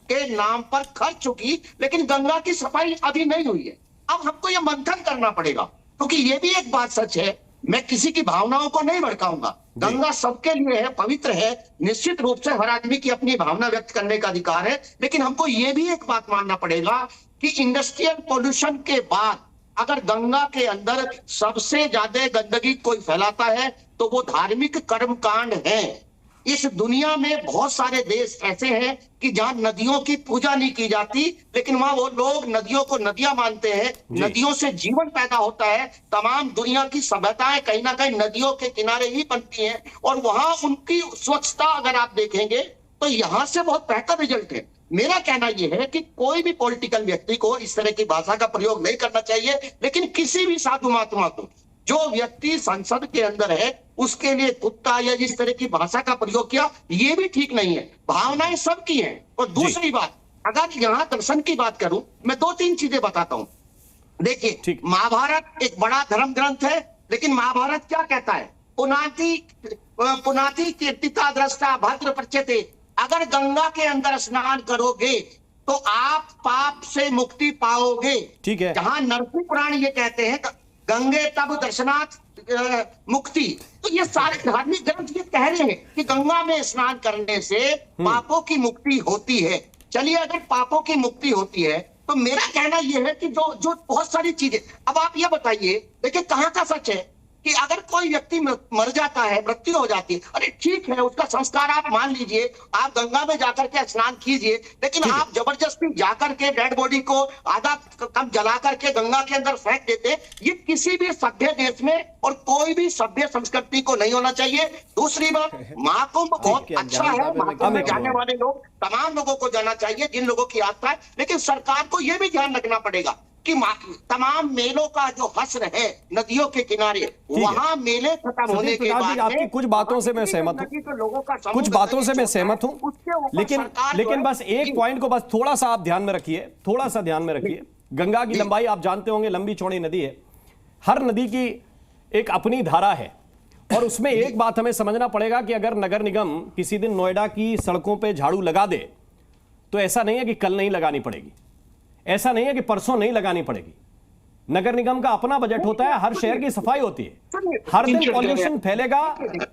के नाम पर खर्च चुकी, लेकिन गंगा की सफाई अभी नहीं हुई है। अब हमको ये मंथन करना पड़ेगा, क्योंकि ये भी एक बात सच है, मैं किसी की भावनाओं को नहीं भड़काऊंगा, गंगा सबके लिए है, पवित्र है, निश्चित रूप से हर आदमी की अपनी भावना व्यक्त करने का अधिकार है। लेकिन हमको ये भी एक बात मानना पड़ेगा कि इंडस्ट्रियल पोल्यूशन के बाद अगर गंगा के अंदर सबसे ज्यादा गंदगी कोई फैलाता है तो वो धार्मिक कर्मकांड है। इस दुनिया में बहुत सारे देश ऐसे हैं कि जहां नदियों की पूजा नहीं की जाती, लेकिन वहां वो लोग नदियों को नदियां मानते हैं, नदियों से जीवन पैदा होता है, तमाम दुनिया की सभ्यताएं कहीं ना कहीं नदियों के किनारे ही बनती हैं, और वहां उनकी स्वच्छता अगर आप देखेंगे तो यहां से बहुत बेहतर रिजल्ट है। मेरा कहना यह है कि कोई भी पॉलिटिकल व्यक्ति को इस तरह की भाषा का प्रयोग नहीं करना चाहिए, लेकिन किसी भी साधु महात्मा को, जो व्यक्ति संसद के अंदर है, उसके लिए कुत्ता या जिस तरह की भाषा का प्रयोग किया, ये भी ठीक नहीं है। भावनाएं सबकी हैं। और दूसरी बात, अगर यहां दर्शन की बात करूं, मैं 2-3 चीजें बताता हूं। देखिए, महाभारत एक बड़ा धर्म ग्रंथ है, लेकिन महाभारत क्या कहता है? पुनाति कीर्तिता दृष्टा भद्र पच्यते, अगर गंगा के अंदर स्नान करोगे तो आप पाप से मुक्ति पाओगे। ठीक है, जहां नरसिंह पुराण ये कहते हैं गंगे तब दर्शनाथ मुक्ति, तो ये सारे धार्मिक ग्रंथ ये कह रहे हैं कि गंगा में स्नान करने से पापों की मुक्ति होती है। चलिए, अगर पापों की मुक्ति होती है तो मेरा कहना यह है कि जो बहुत सारी चीजें, अब आप ये बताइए, देखिए कहाँ का सच है कि अगर कोई व्यक्ति मर जाता है, मृत्यु हो जाती है, अरे ठीक है, उसका संस्कार आप मान लीजिए, आप गंगा में जाकर के स्नान कीजिए, लेकिन आप जबरदस्ती जाकर के डेड बॉडी को आधा कम जला करके गंगा के अंदर फेंक देते, ये किसी भी सभ्य देश में और कोई भी सभ्य संस्कृति को नहीं होना चाहिए। दूसरी बात, महाकुंभ बहुत अच्छा है, महाकुंभ में जाने वाले लोग तमाम लोगों को जाना चाहिए जिन लोगों की आस्था है, लेकिन सरकार को यह भी ध्यान रखना पड़ेगा कि तमाम मेलों का जो हश्र है नदियों के किनारे, वहां मेले खत्म होने के बाद आपकी कुछ बातों से मैं सहमत हूं, कुछ बातों से मैं सहमत हूं, लेकिन बस एक पॉइंट को बस थोड़ा सा आप ध्यान में रखिए, थोड़ा सा ध्यान में रखिए। गंगा की लंबाई आप जानते होंगे, लंबी चौड़ी नदी है, हर नदी की एक अपनी धारा है, और उसमें एक बात हमें समझना पड़ेगा कि अगर नगर निगम किसी दिन नोएडा की सड़कों पे झाड़ू लगा दे तो ऐसा नहीं है कि कल नहीं लगानी पड़ेगी, ऐसा नहीं है कि परसों नहीं लगानी पड़ेगी। नगर निगम का अपना बजट होता है, हर शहर की सफाई होती है, हर दिन पॉल्यूशन फैलेगा,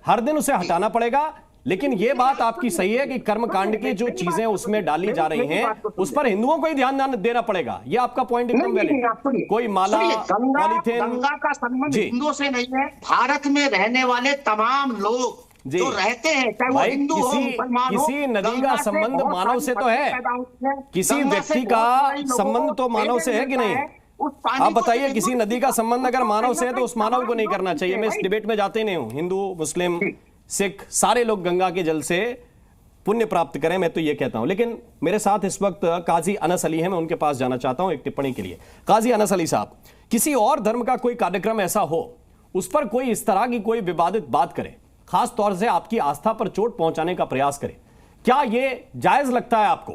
हर दिन उसे हटाना पड़ेगा। लेकिन यह बात आपकी सही है कि कर्मकांड की जो चीजें उसमें डाली जा रही हैं उस पर हिंदुओं को ही ध्यान देना पड़ेगा। यह आपका पॉइंट एकदम वैलिड। कोई माला, पॉलीथिन, गंगा का संबंध हिंदुओं से नहीं है, भारत में रहने वाले तमाम लोग जो रहते हैं, चाहे वो हिंदू हो, मुसलमान हो, किसी नदी का संबंध मानव से तो है, किसी व्यक्ति का संबंध तो मानव से है कि नहीं? आप बताइए, किसी नदी का संबंध अगर मानव से है तो उस मानव को नहीं करना चाहिए। मैं इस डिबेट में जाते नहीं हूं, हिंदू, मुस्लिम, सिख, सारे लोग गंगा के जल से पुण्य प्राप्त करें, मैं तो ये कहता हूं। लेकिन मेरे साथ इस वक्त काजी अनस अली हैं, मैं उनके पास जाना चाहता हूं एक टिप्पणी के लिए। काजी अनस अली साहब, किसी और धर्म का कोई कार्यक्रम ऐसा हो, उस पर कोई इस तरह की कोई विवादित बात करे, खास तौर से आपकी आस्था पर चोट पहुंचाने का प्रयास करे, क्या यह जायज लगता है आपको?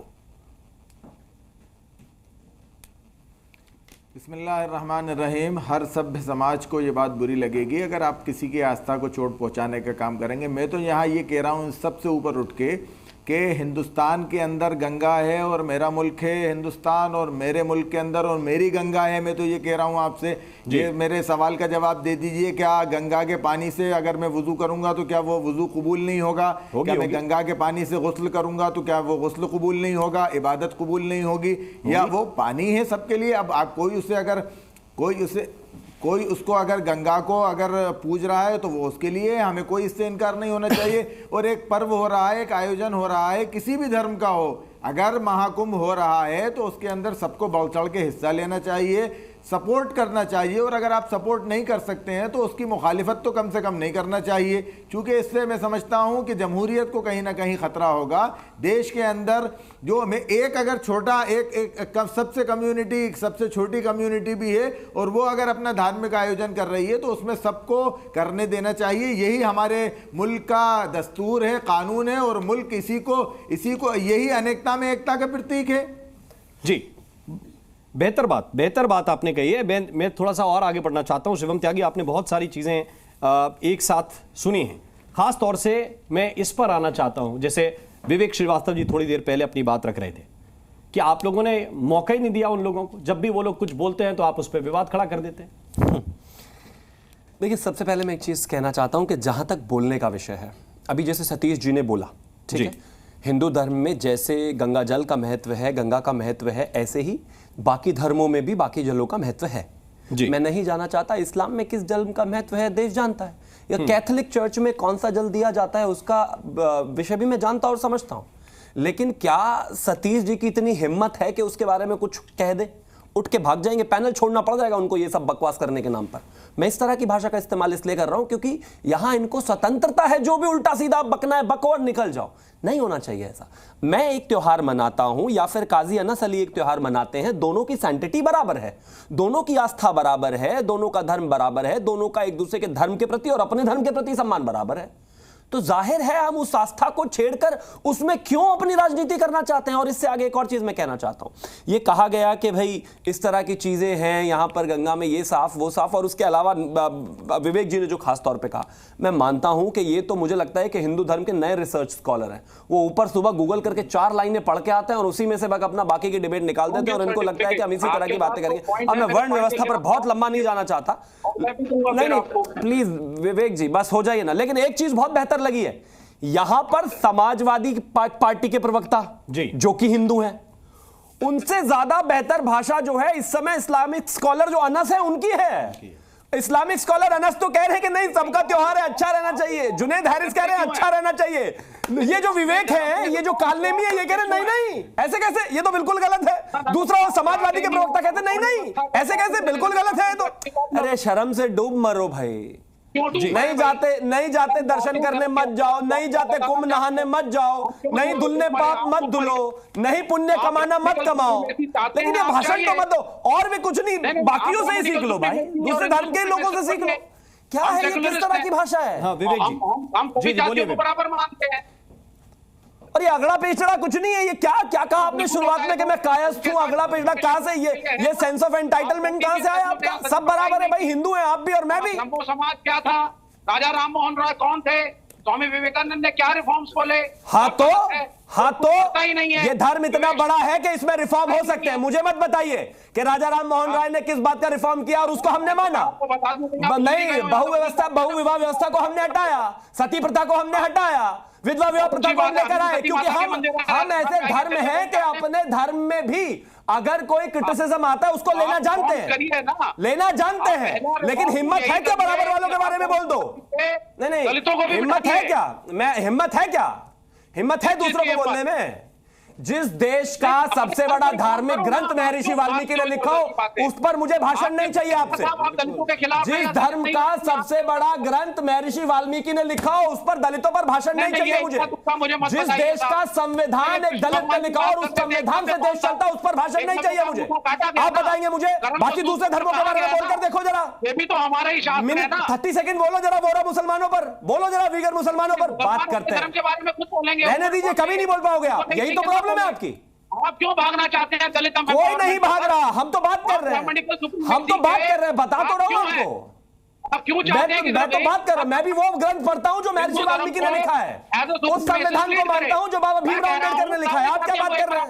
बिस्मिल्लाहिर्रहमानिर्रहीम। हर सभ्य समाज को ये बात बुरी लगेगी अगर आप किसी की आस्था को चोट पहुंचाने का काम करेंगे। मैं तो यहाँ ये कह रहा हूँ सबसे ऊपर उठ के कि हिंदुस्तान के अंदर गंगा है और मेरा मुल्क है हिंदुस्तान, और मेरे मुल्क के अंदर और मेरी गंगा है। मैं तो ये कह रहा हूँ आपसे, ये मेरे सवाल का जवाब दे दीजिए, क्या गंगा के पानी से अगर मैं वुजू करूंगा तो क्या वो वुजू कबूल नहीं होगा? क्या मैं गंगा के पानी से गुस्ल करूंगा तो क्या वो गुस्ल कबूल नहीं होगा, इबादत कबूल नहीं होगी? या वो पानी है सबके लिए। अब आप कोई उसको अगर गंगा को अगर पूज रहा है तो वो उसके लिए, हमें कोई इससे इनकार नहीं होना चाहिए। और एक पर्व हो रहा है, एक आयोजन हो रहा है, किसी भी धर्म का हो, अगर महाकुंभ हो रहा है तो उसके अंदर सबको बढ़ चढ़ के हिस्सा लेना चाहिए, सपोर्ट करना चाहिए। और अगर आप सपोर्ट नहीं कर सकते हैं तो उसकी मुखालिफत तो कम से कम नहीं करना चाहिए, क्योंकि इससे मैं समझता हूं कि जमहूरियत को कहीं ना कहीं खतरा होगा। देश के अंदर जो में एक अगर छोटा एक सबसे कम्युनिटी, सबसे छोटी कम्युनिटी भी है और वो अगर अपना धार्मिक आयोजन कर रही है तो उसमें सबको करने देना चाहिए। यही हमारे मुल्क का दस्तूर है, कानून है, और मुल्क इसी को यही अनेकता में एकता का प्रतीक है। जी, बेहतर बात आपने कही है। मैं थोड़ा सा और आगे बढ़ना चाहता हूं। शिवम त्यागी, आपने बहुत सारी चीजें एक साथ सुनी हैं, खास तौर से मैं इस पर आना चाहता हूं। जैसे विवेक श्रीवास्तव जी थोड़ी देर पहले अपनी बात रख रहे थे कि आप लोगों ने मौका ही नहीं दिया उन लोगों को, जब भी वो लोग कुछ बोलते हैं तो आप उस पर विवाद खड़ा कर देते हैं। देखिए, सबसे पहले मैं एक चीज कहना चाहता हूं कि जहां तक बोलने का विषय है, अभी जैसे सतीश जी ने बोला, ठीक है, हिंदू धर्म में जैसे गंगा जल का महत्व है, गंगा का महत्व है, ऐसे ही बाकी धर्मों में भी बाकी जलों का महत्व है। मैं नहीं जाना चाहता इस्लाम में किस जल का महत्व है, देश जानता है, या कैथोलिक चर्च में कौन सा जल दिया जाता है उसका विषय भी मैं जानता और समझता हूं। लेकिन क्या सतीश जी की इतनी हिम्मत है कि उसके बारे में कुछ कह दे? उठ के भाग जाएंगे, पैनल छोड़ना पड़ जाएगा उनको ये सब बकवास करने के नाम पर। मैं इस तरह की भाषा का इस्तेमाल इसलिए कर रहा हूं क्योंकि यहां इनको स्वतंत्रता है, जो भी उल्टा सीधा बकना है बको और निकल जाओ। नहीं होना चाहिए ऐसा। मैं एक त्योहार मनाता हूं या फिर काजी अनस अली एक त्योहार मनाते हैं, दोनों की सैंक्टिटी बराबर है, दोनों की आस्था बराबर है, दोनों का धर्म बराबर है, दोनों का एक दूसरे के धर्म के प्रति और अपने धर्म के प्रति सम्मान बराबर है। तो जाहिर है हम उस आस्था को छेड़कर उसमें क्यों अपनी राजनीति करना चाहते हैं। और इससे आगे एक और चीज मैं कहना चाहता हूं, ये कहा गया कि भाई इस तरह की चीजें हैं यहां पर गंगा में, ये साफ वो साफ, और उसके अलावा विवेक जी ने जो खास तौर पे कहा, मैं मानता हूं कि ये तो मुझे लगता है कि हिंदू धर्म के नए रिसर्च स्कॉलर हैं। वो ऊपर सुबह गूगल करके 4 लाइनें पढ़ के आते हैं और उसी में से अपना बाकी की डिबेट निकाल देते हैं और इनको लगता है कि हम इसी तरह की बातें करेंगे। अब मैं वर्ण व्यवस्था पर बहुत लंबा नहीं जाना चाहता, नहीं प्लीज विवेक जी बस हो जाइए ना। लेकिन एक चीज बहुत बेहतर लगी है, यहां पर समाजवादी पार्टी के प्रवक्ता जो कि हिंदू हैं, उनसे ज्यादा बेहतर भाषा जो है इस समय इस्लामिक स्कॉलर जो अनस है उनकी है। इस्लामिक स्कॉलर अनस तो कह रहे हैं कि नहीं सबका त्योहार है, अच्छा रहना चाहिए। जुनेद हारिस कह रहे हैं अच्छा रहना चाहिए। ये जो विवेक है, ये जो कालनेमी है, ये कह रहे नहीं नहीं ऐसे कैसे, ये तो बिल्कुल गलत है। दूसरा वो समाजवादी के प्रवक्ता कहते नहीं नहीं ऐसे कैसे, बिल्कुल गलत है। तो अरे शर्म से डूब मरो भाई। नहीं जाते दर्शन करने मत जाओ, नहीं जाते कुंभ नहाने मत जाओ, नहीं धुलने पाप मत धुलो, नहीं पुण्य कमाना मत कमाओ, लेकिन ये भाषण तो मत दो। और भी कुछ नहीं, बाकियों से ही सीख लो भाई, दूसरे धर्म के लोगों से सीख लो। क्या है ये, किस तरह की भाषा है? हाँ विवेक जी, जी बोलिए। बराबर मानते हैं। और ये अगला पेचड़ा कुछ नहीं है। ये क्या क्या कहा आपने शुरुआत में कि मैं कायस्थ हूं, अगला पेचड़ा कहां से, ये सेंस ऑफ एंटाइटलमेंट कहां से आया आपका? सब बराबर है भाई, हिंदू हैं आप भी और मैं भी। शंभू समाज क्या था? राजा राम मोहन रॉय कौन थे? स्वामी विवेकानंद ने क्या रिफॉर्म्स बोले? हाँ तो ये धर्म इतना बड़ा है कि इसमें रिफॉर्म हो सकते हैं। मुझे मत बताइए कि राजा राम मोहन राय ने किस बात का रिफॉर्म किया और उसको हमने माना। नहीं, बहुविवाह व्यवस्था को हमने हटाया, सती प्रथा को हमने हटाया, विधवा विवाह प्रथा को हमने कराया, क्योंकि हम ऐसे धर्म है कि अपने धर्म में भी अगर कोई क्रिटिसिज्म आता है उसको लेना जानते हैं, लेकिन हिम्मत है क्या बराबर वालों के बारे में बोल दो? नहीं, हिम्मत है दूसरों को बोलने में। जिस देश का सबसे बड़ा धार्मिक ग्रंथ महर्षि वाल्मीकि ने लिखा हो उस पर मुझे भाषण नहीं चाहिए आपसे। जिस धर्म का सबसे बड़ा ग्रंथ महर्षि वाल्मीकि ने लिखा हो उस पर दलितों पर भाषण नहीं चाहिए मुझे। जिस देश का संविधान एक दलित ने लिखा और उस संविधान से देश चलता उस पर भाषण नहीं चाहिए मुझे। आप बताएंगे मुझे? बाकी दूसरे धर्मों के बारे में बोलकर देखो जरा। ये भी तो हमारा ही शास्त्र है ना। 30 सेकंड बोलो जरा, बोरा मुसलमानों पर बोलो जरा, वीगर मुसलमानों पर बात करते हैं। के बारे में कुछ बोलेंगे, रहने दीजिए, कभी नहीं बोल पाओगे आप, यही तो प्रॉब्लम है आपकी। आप क्यों भागना चाहते हैं दलित? कोई नहीं भाग रहा, हम तो बात कर रहे हैं, बता तो रहा हूं आपको। आप क्यों चाहते हैं? मैं तो बात कर रहा हूं, मैं भी वो ग्रंथ पढ़ता हूं जो महर्षि वाल्मीकि ने लिखा है, उस संविधान को मानता हूं जो बाबा भीमराव अम्बेडकर ने लिखा है। आप क्या बात कर रहे हैं?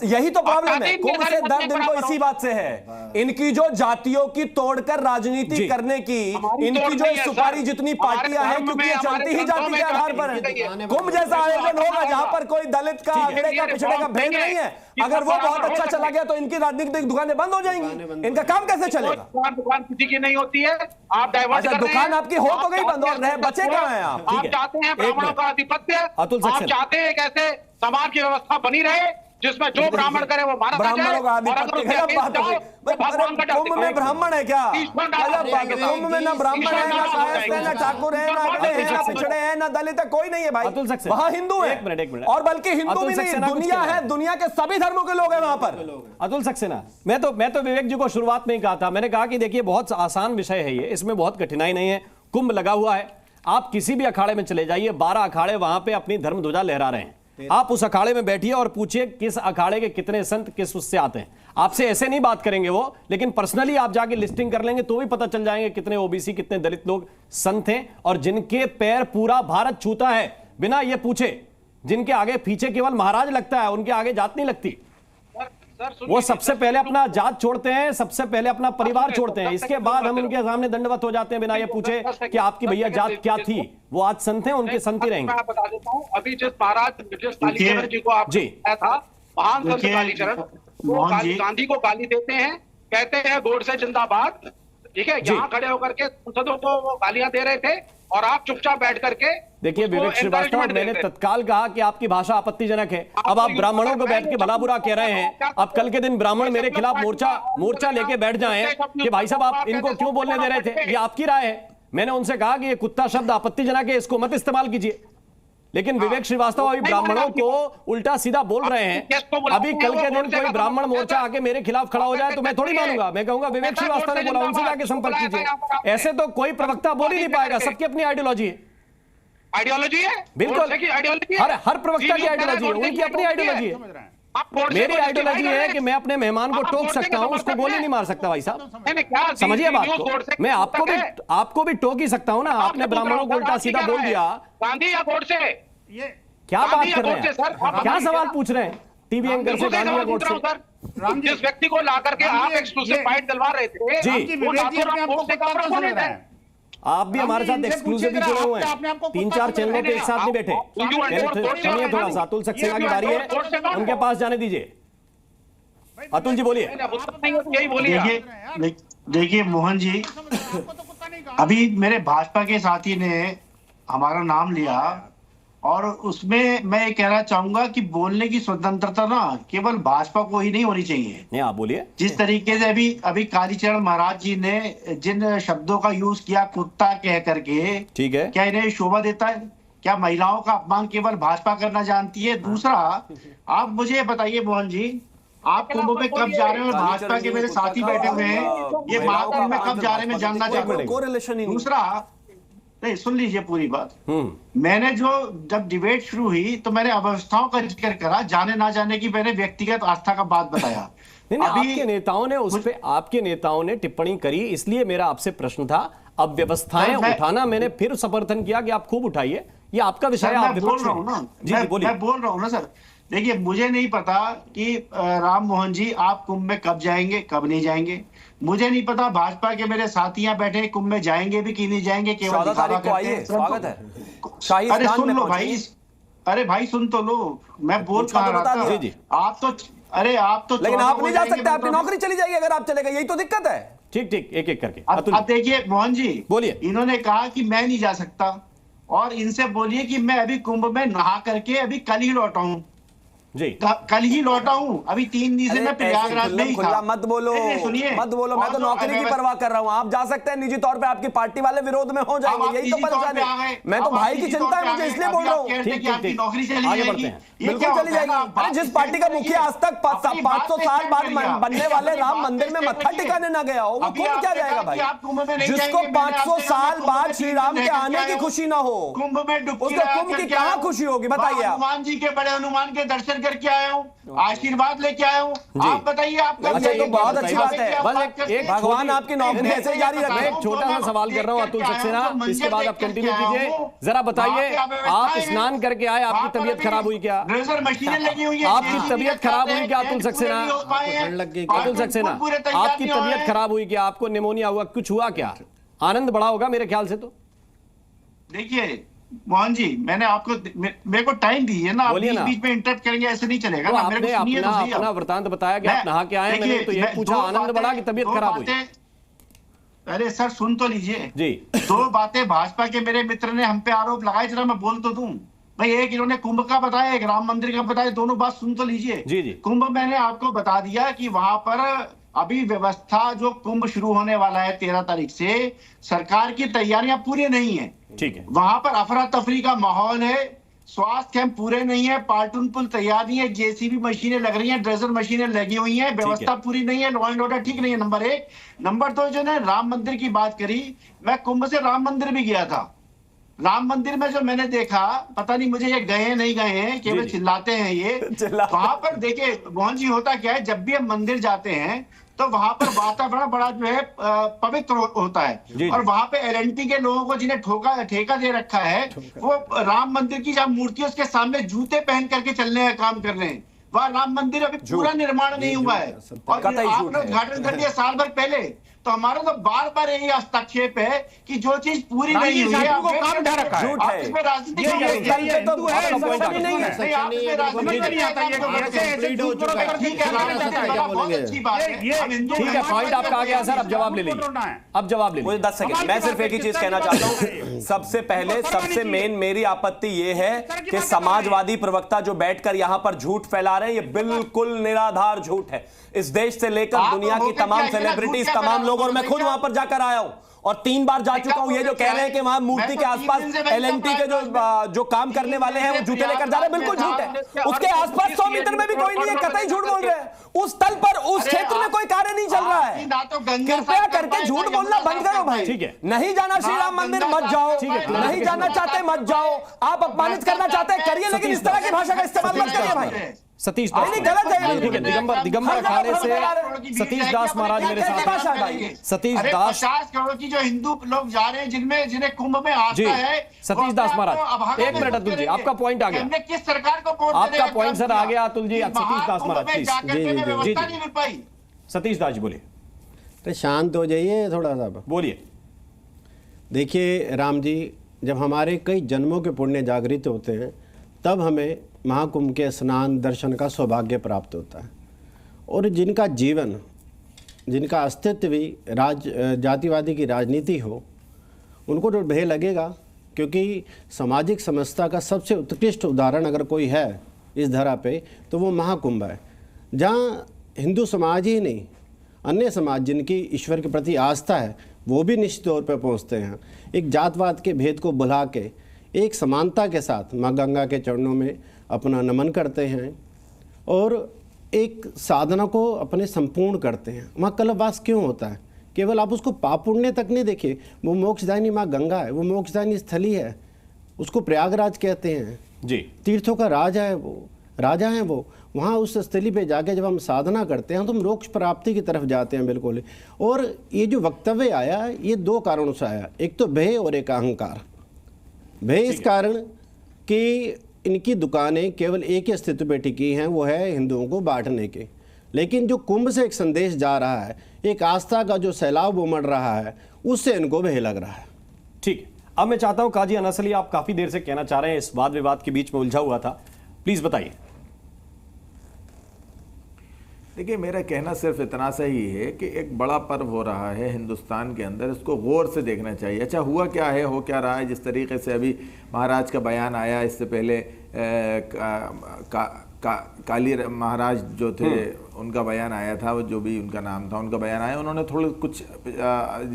यही तो प्रॉब्लम है। कुंभ से दर्द इनको इसी बात से है, इनकी जो जातियों की तोड़कर राजनीति करने की, इनकी जो सुपारी जितनी पार्टियां हैं, क्योंकि ये चलती ही जाति के आधार पर है। कुंभ जैसा आयोजन होगा जहां पर कोई दलित का, अगड़े का, पिछड़े का भेद नहीं है, अगर वो बहुत अच्छा चला गया तो इनकी राजनीतिक दुकानें बंद हो जाएंगी। इनका काम कैसे चलेगा? दुकान किसी की नहीं होती है, आप डाइवर्ट कर रहे हैं। दुकान आपकी हो तो गई बंद, और बचे कहां हैं आप? आप चाहते हैं ब्राह्मणों का आधिपत्य, आप चाहते हैं कैसे समाज की व्यवस्था बनी रहे जिसमें जो ब्राह्मण करे वो मारा जाए। कुंभ में ब्राह्मण है क्या? कुंभ में ना ब्राह्मण है, ना कायस्थ है, ना ठाकुर है, ना अगड़े हैं, ना पिछड़े हैं, ना दलित है, कोई नहीं है भाई। वहाँ हिंदू है, एक मिनट, और बल्कि हिंदू भी नहीं, दुनिया है, दुनिया के सभी धर्मों के लोग हैं वहां पर। अतुल सक्सेना, मैं तो विवेक जी को शुरुआत में ही कहा था, मैंने कहा कि देखिए बहुत आसान विषय है ये, इसमें बहुत कठिनाई नहीं है। कुंभ लगा हुआ है, आप किसी भी अखाड़े में चले जाइए, 12 अखाड़े वहां पे अपनी धर्म ध्वजा लहरा रहे हैं। आप उस अखाड़े में बैठिए और पूछिए किस अखाड़े के कितने संत किस उससे आते हैं। आपसे ऐसे नहीं बात करेंगे वो, लेकिन पर्सनली आप जाके लिस्टिंग कर लेंगे तो भी पता चल जाएंगे कितने ओबीसी, कितने दलित लोग संत हैं, और जिनके पैर पूरा भारत छूता है बिना ये पूछे, जिनके आगे पीछे केवल महाराज लगता है, उनके आगे जात नहीं लगती। वो सबसे पहले अपना जात छोड़ते हैं, सबसे पहले अपना परिवार छोड़ते हैं, इसके बाद हम उनके सामने दंडवत हो जाते हैं बिना ये पूछे कि आपकी भैया जात क्या थी। वो आज संत हैं, उनके संत ही रहेंगे। मैं बता देता हूँ, अभी जिस महाराज कालीचरण जी को आपने था, महान संत कालीचरण, वो गांधी को गाली देते हैं, कहते हैं गोडसे जिंदाबाद, ठीक है। यहाँ खड़े होकर के संसदों को वो गालियां दे रहे थे और आप चुपचाप बैठ करके देखिए। विवेक श्रीवास्तव, मैंने तत्काल कहा कि आपकी भाषा आपत्तिजनक है। अब आप ब्राह्मणों को बैठ के भला बुरा कह रहे हैं, अब कल के दिन ब्राह्मण मेरे खिलाफ मोर्चा लेके बैठ जाएं कि भाई साहब आप इनको क्यों बोलने दे रहे थे, ये आपकी राय है। मैंने उनसे कहा कि ये कुत्ता शब्द आपत्तिजनक है, इसको मत इस्तेमाल कीजिए। लेकिन विवेक श्रीवास्तव अभी ब्राह्मणों को उल्टा सीधा बोल रहे हैं। अभी कल के दिन कोई ब्राह्मण मोर्चा आके मेरे खिलाफ खड़ा हो जाए तो मैं थोड़ी मानूंगा, मैं कहूंगा विवेक श्रीवास्तव ने बोला, उनसे जाके संपर्क कीजिए। ऐसे तो कोई प्रवक्ता बोल ही नहीं पाएगा, सबकी अपनी आइडियोलॉजी है। आइडियोलॉजी है, बिल्कुल, हर प्रवक्ता की आइडियोलॉजी है, उनकी अपनी आइडियोलॉजी है। मेरी आइडियोलॉजी है कि मैं अपने मेहमान को टोक सकता हूं, उसको गोली नहीं मार सकता। भाई साहब समझिए बात को, मैं आपको भी टोक ही सकता हूं ना। आपने ब्राह्मणों को उल्टा सीधा बोल दिया, गांधी या गोडसे, क्या बात कर रहे हैं, क्या सवाल पूछ रहे हैं टीवी एंकर से? गांधी या गोडसे, जिस व्यक्ति को ला करके आप एक्सक्लूसिव फाइट दिलवा रहे थे जी, आप भी हमारे साथ एक्सक्लूसिव जुड़े हुए हैं, 3-4 चैनलों पे एक साथ नहीं बैठे। सुनिए थोड़ा सा, अतुल सक्सेना की बारी है, उनके पास जाने दीजिए। अतुल जी बोलिए। यही बोलिए। देखिए मोहन जी, अभी मेरे भाजपा के साथी ने हमारा नाम लिया और उसमें मैं ये कहना चाहूंगा कि बोलने की स्वतंत्रता ना केवल भाजपा को ही नहीं होनी चाहिए। नहीं, आप बोलिए। जिस तरीके से अभी कालीचरण महाराज जी ने जिन शब्दों का यूज किया, कुत्ता कह करके, ठीक है, क्या इन्हें शोभा देता है? क्या महिलाओं का अपमान केवल भाजपा करना जानती है? दूसरा, आप मुझे बताइए मोहन जी, आप कुंभ में कब जा रहे हो? भाजपा के मेरे साथी बैठे हुए हैं, ये महाकुंभ में कब जा रहे हैं मैं जानना चाहता हूँ। दूसरा, नहीं सुन लीजिए पूरी बात। मैंने जब डिबेट शुरू हुई तो मैंने अवस्थाओं का जिक्र करा, जाने ना जाने की मैंने व्यक्तिगत आस्था का बात बताया। नहीं, आपके नेताओं ने उस पे आपके नेताओं ने टिप्पणी करी, इसलिए मेरा आपसे प्रश्न था। अब व्यवस्थाएं उठाना मैंने फिर समर्थन किया कि आप खूब उठाइए, ये आपका विषय है, आप बोल रहा हूँ ना। जी बोलिए। मैं बोल रहा हूँ ना सर। देखिए, मुझे नहीं पता कि राम मोहन जी आप कुंभ में कब जाएंगे, कब नहीं जाएंगे। मुझे नहीं पता भाजपा के मेरे साथी यहाँ बैठे कुंभ में जाएंगे भी कि नहीं जाएंगे, केवल दिखावा करते हैं। स्वागत है। अरे सुन लो भाई, अरे भाई सुन तो लो, मैं बोल कहा रहा था। आप तो लेकिन आप नहीं जा सकते, आपकी नौकरी चली जाएगी अगर आप चले गए, यही तो दिक्कत है। ठीक ठीक, एक एक करके। अब देखिए मोहन जी, बोलिए। इन्होंने कहा कि मैं नहीं जा सकता और इनसे बोलिए कि मैं अभी कुंभ में नहा करके अभी कल ही लौटा हूँ जी, कल ही लौटा हूँ। अभी 3 दिन से मैं प्रयागराज में ही था। मत बोलो, मत बोलो, मैं तो नौकरी की परवाह कर रहा हूँ। आप जा सकते हैं, निजी तौर पे आपकी पार्टी वाले विरोध में हो जाएंगे, यही तो परेशानी है। मैं तो भाई की चिंता है मुझे, इसलिए बोल रहा हूँ। नौकरी चली जाएगी, बिल्कुल चली जाएगी। अरे जिस पार्टी का मुखिया आज तक 500 साल बाद बनने वाले राम मंदिर में मत्था टिकाने ना गया हो, वो कुंभ क्या जाएगा भाई? जिसको 500 साल बाद श्री राम के आने की खुशी ना हो, कुंभ में उसको कुंभ की कहाँ खुशी होगी बताइए आप? हनुमान जी के, बड़े हनुमान के दर्शन करके आया हूँ, आशीर्वाद लेके आया हूँ। आप बताइए, आप अच्छा, तो बहुत अच्छी बात है। भगवान आपकी नौकरी ऐसे जारी रखे। एक छोटा सा सवाल कर रहा हूँ अतुल सक्सेना, इसके बाद आप कंटिन्यू कीजिए। जरा बताइए, आप स्नान करके आए, आपकी तबीयत खराब हुई क्या? मशीनें लगी हुई है, आपकी तबीयत खराब हुई क्या अतुल सक्सेना? अतुल सक्सेना, आपकी तबीयत खराब हुई क्या? आपको निमोनिया हुआ, कुछ हुआ क्या? आनंद बड़ा होगा मेरे ख्याल से। तो देखिए मोहन जी, मैंने आपको मेरे को टाइम दी है ना, आप बीच में इंटरप्ट करेंगे, ऐसे नहीं चलेगा ना। मेरे को सुनिए, अपना वृतांत बताया कि आप नहा के आए, मैंने तो ये पूछा आनंद बड़ा कि तबीयत खराब हुई? अरे सर सुन तो लीजिए जी। 2 बातें भाजपा के मेरे मित्र ने हम पे आरोप लगाए, जरा मैं बोल तो दूं भाई। एक इन्होंने कुंभ का बताया, एक राम मंदिर का बताया, दोनों बात सुन तो लीजिए। जी जी। कुंभ मैंने आपको बता दिया कि वहां पर अभी व्यवस्था, जो कुंभ शुरू होने वाला है 13 तारीख से, सरकार की तैयारियां पूरी नहीं है। ठीक है। वहां पर अफरा तफरी का माहौल है, स्वास्थ्य कैंप पूरे नहीं है, पार्टून पुल तैयार नहीं है, जेसीबी मशीनें लग रही हैं, ड्रेजर मशीनें लगी हुई हैं, व्यवस्था पूरी नहीं है, लॉ एंड ऑर्डर ठीक नहीं है, नंबर 1। नंबर 2, जो ने राम मंदिर की बात करी, मैं कुंभ से राम मंदिर भी गया था। राम मंदिर में जो मैंने देखा, पता नहीं मुझे ये गए नहीं गए हैं, केवल चिल्लाते हैं ये। वहां पर देखिए मोहन जी, होता क्या है, जब भी हम मंदिर जाते हैं तो वहां पर वातावरण बड़ा जो है पवित्र होता है। और वहां पे एलएनटी के लोगों को, जिन्हें ठेका दे रखा है, वो राम मंदिर की जहाँ मूर्ति है उसके सामने जूते पहन करके चलने का काम कर रहे हैं। वह राम मंदिर अभी पूरा निर्माण नहीं हुआ है और आपने उद्घाटन कर दिया साल भर पहले। तो हमारा तो बार बार यही हस्तक्षेप है कि जो चीज पूरी नहीं हुई है, ठीक है, पॉइंट आपका आ गया सर। अब जवाब ले लीजिए, अब जवाब ले लीजिए। 10 सेकंड, मैं सिर्फ एक ही चीज कहना चाहता हूं। सबसे पहले, सबसे मेन मेरी आपत्ति यह है कि समाजवादी प्रवक्ता जो बैठकर यहां पर झूठ फैला रहे हैं, ये बिल्कुल निराधार झूठ है। इस देश से लेकर दुनिया की तमाम सेलिब्रिटीज, तमाम लोग, और मैं खुद वहां पर जाकर आया हूं और 3 बार जा चुका हूं। ये जो कह रहे हैं कि वहां मूर्ति के आसपास एलएनटी के जो काम करने वाले हैं वो जूते लेकर जा रहे हैं, बिल्कुल झूठ है। उसके आसपास 100 मीटर में भी कोई नहीं है, कतई झूठ बोल रहे हैं। उस तल पर, उस क्षेत्र में कोई कार्य नहीं चल रहा है। कृपया करके झूठ बोलना बंद करो भाई। ठीक है, नहीं जाना श्री राम मंदिर, मत जाओ। नहीं जाना चाहते मत जाओ। आप अपमानित करना चाहते हैं करिए, लेकिन इस तरह की भाषा का इस्तेमाल मत करिए भाई। सतीश दास, गलत है। ठीक है, दिगंबर अखाड़े से सतीश दास महाराज मेरे साथ हैं। सतीश दास, 50 करोड़ की जो हिंदू लोग जा रहे हैं, जिन्हें कुंभ में आस्था है। सतीश दास महाराज, 1 मिनट अतुल जी, आपका पॉइंट आ गया। हमने किस सरकार को वोट आपका पॉइंट सर आ गया अतुल जी। सतीश दास महाराज प्लीज। सतीश दास जी बोलिए। तो शांत हो जाइए थोड़ा सा, बोलिए। देखिए राम जी, जब हमारे कई जन्मों के पुण्य जागृत होते हैं, तब हमें महाकुंभ के स्नान दर्शन का सौभाग्य प्राप्त होता है। और जिनका जीवन जिनका अस्तित्व भी जातिवादी की राजनीति हो, उनको तो भय लगेगा, क्योंकि सामाजिक समस्या का सबसे उत्कृष्ट उदाहरण अगर कोई है इस धरा पे तो वो महाकुंभ है, जहाँ हिंदू समाज ही नहीं अन्य समाज जिनकी ईश्वर के प्रति आस्था है वो भी निश्चित तौर पर पहुँचते हैं। एक जातवाद के भेद को भुला के एक समानता के साथ माँ गंगा के चरणों में अपना नमन करते हैं और एक साधना को अपने संपूर्ण करते हैं। वहाँ कल्पवास क्यों होता है? केवल आप उसको पाप पुण्य तक नहीं देखिए, वो मोक्षदायिनी माँ गंगा है, वो मोक्षदायिनी स्थली है, उसको प्रयागराज कहते हैं जी, तीर्थों का राजा है वो, राजा हैं वो। वहाँ उस स्थली पे जाके जब हम साधना करते हैं तो हम मोक्ष प्राप्ति की तरफ जाते हैं बिल्कुल। और ये जो वक्तव्य आया ये दो कारणों से आया, एक तो भय और एक अहंकार। भय इस कारण कि इनकी दुकानें केवल एक ही अस्तित्व पे टिकी हैं, वो है हिंदुओं को बांटने के। लेकिन जो कुंभ से एक संदेश जा रहा है, एक आस्था का जो सैलाब उमड़ रहा है, उससे इनको भय लग रहा है। ठीक है, अब मैं चाहता हूं काजी अनस अली, आप काफी देर से कहना चाह रहे हैं, इस वाद विवाद के बीच में उलझा हुआ था, प्लीज बताइए। देखिए, मेरा कहना सिर्फ इतना सा ही है कि एक बड़ा पर्व हो रहा है हिंदुस्तान के अंदर, इसको गौर से देखना चाहिए। अच्छा हुआ क्या है, हो क्या रहा है, जिस तरीके से अभी महाराज का बयान आया, इससे पहले काली महाराज जो थे उनका बयान आया था, वो जो भी उनका नाम था उनका बयान आया, उन्होंने थोड़े कुछ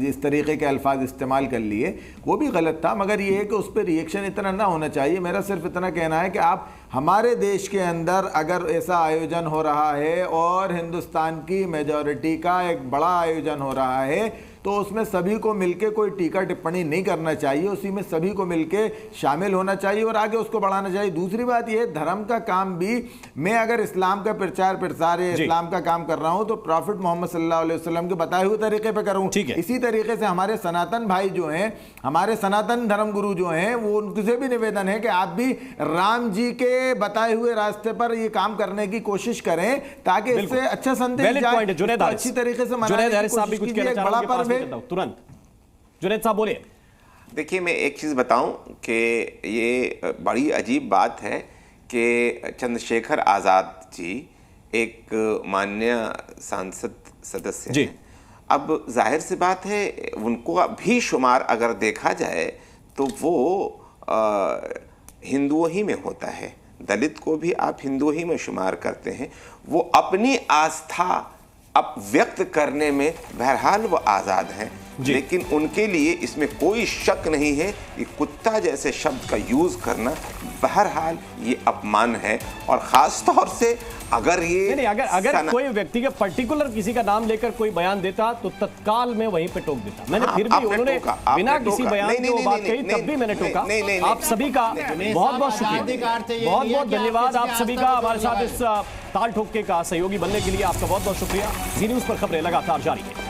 इस तरीके के अल्फाज इस्तेमाल कर लिए, वो भी गलत था। मगर ये है कि उस पर रिएक्शन इतना ना होना चाहिए। मेरा सिर्फ इतना कहना है कि आप हमारे देश के अंदर अगर ऐसा आयोजन हो रहा है और हिंदुस्तान की मेजॉरिटी का एक बड़ा आयोजन हो रहा है, तो उसमें सभी को मिलके कोई टीका टिप्पणी नहीं करना चाहिए, उसी में सभी को मिलके शामिल होना चाहिए और आगे उसको बढ़ाना चाहिए। दूसरी बात यह, धर्म का काम भी, मैं अगर इस्लाम का प्रचार प्रसार या इस्लाम का काम कर रहा हूं तो प्रॉफिट मोहम्मद सल्लल्लाहु अलैहि वसल्लम के बताए हुए तरीके पे करूं। इसी तरीके से हमारे सनातन भाई जो हैं, हमारे सनातन धर्म गुरु जो हैं, वो उनसे भी निवेदन है कि आप भी राम जी के बताए हुए रास्ते पर ये काम करने की कोशिश करें, ताकि इससे अच्छा संदेश जाए, अच्छी तरीके से मनाने की कोशिश कीजिए। एक बड़ा पर्व है। तुरंत जुनैद साहब बोलिए। देखिए, मैं एक चीज़ बताऊं कि ये बड़ी अजीब बात है कि चंद्रशेखर आज़ाद जी एक माननीय सांसद सदस्य हैं। अब जाहिर सी बात है, उनको भी शुमार अगर देखा जाए तो वो हिंदुओं ही में होता है, दलित को भी आप हिंदू ही में शुमार करते हैं। वो अपनी आस्था अब व्यक्त करने में बहरहाल वो आज़ाद हैं, लेकिन उनके लिए इसमें कोई शक नहीं है कि कुत्ता जैसे शब्द का यूज़ करना बहरहाल ये अपमान है। और ख़ास तौर से अगर ये नहीं, अगर कोई व्यक्ति के पर्टिकुलर किसी का नाम लेकर कोई बयान देता तो तत्काल में वहीं पे टोक देता। मैंने फिर भी उन्होंने बिना किसी बयान के वो बात कही, तब भी मैंने टोका। आप सभी का बहुत बहुत शुक्रिया, बहुत बहुत धन्यवाद आप सभी का हमारे साथ इस ताल ठोके का सहयोगी बनने के लिए। आपका बहुत बहुत शुक्रिया। जी न्यूज़ पर खबरें लगातार जारी है।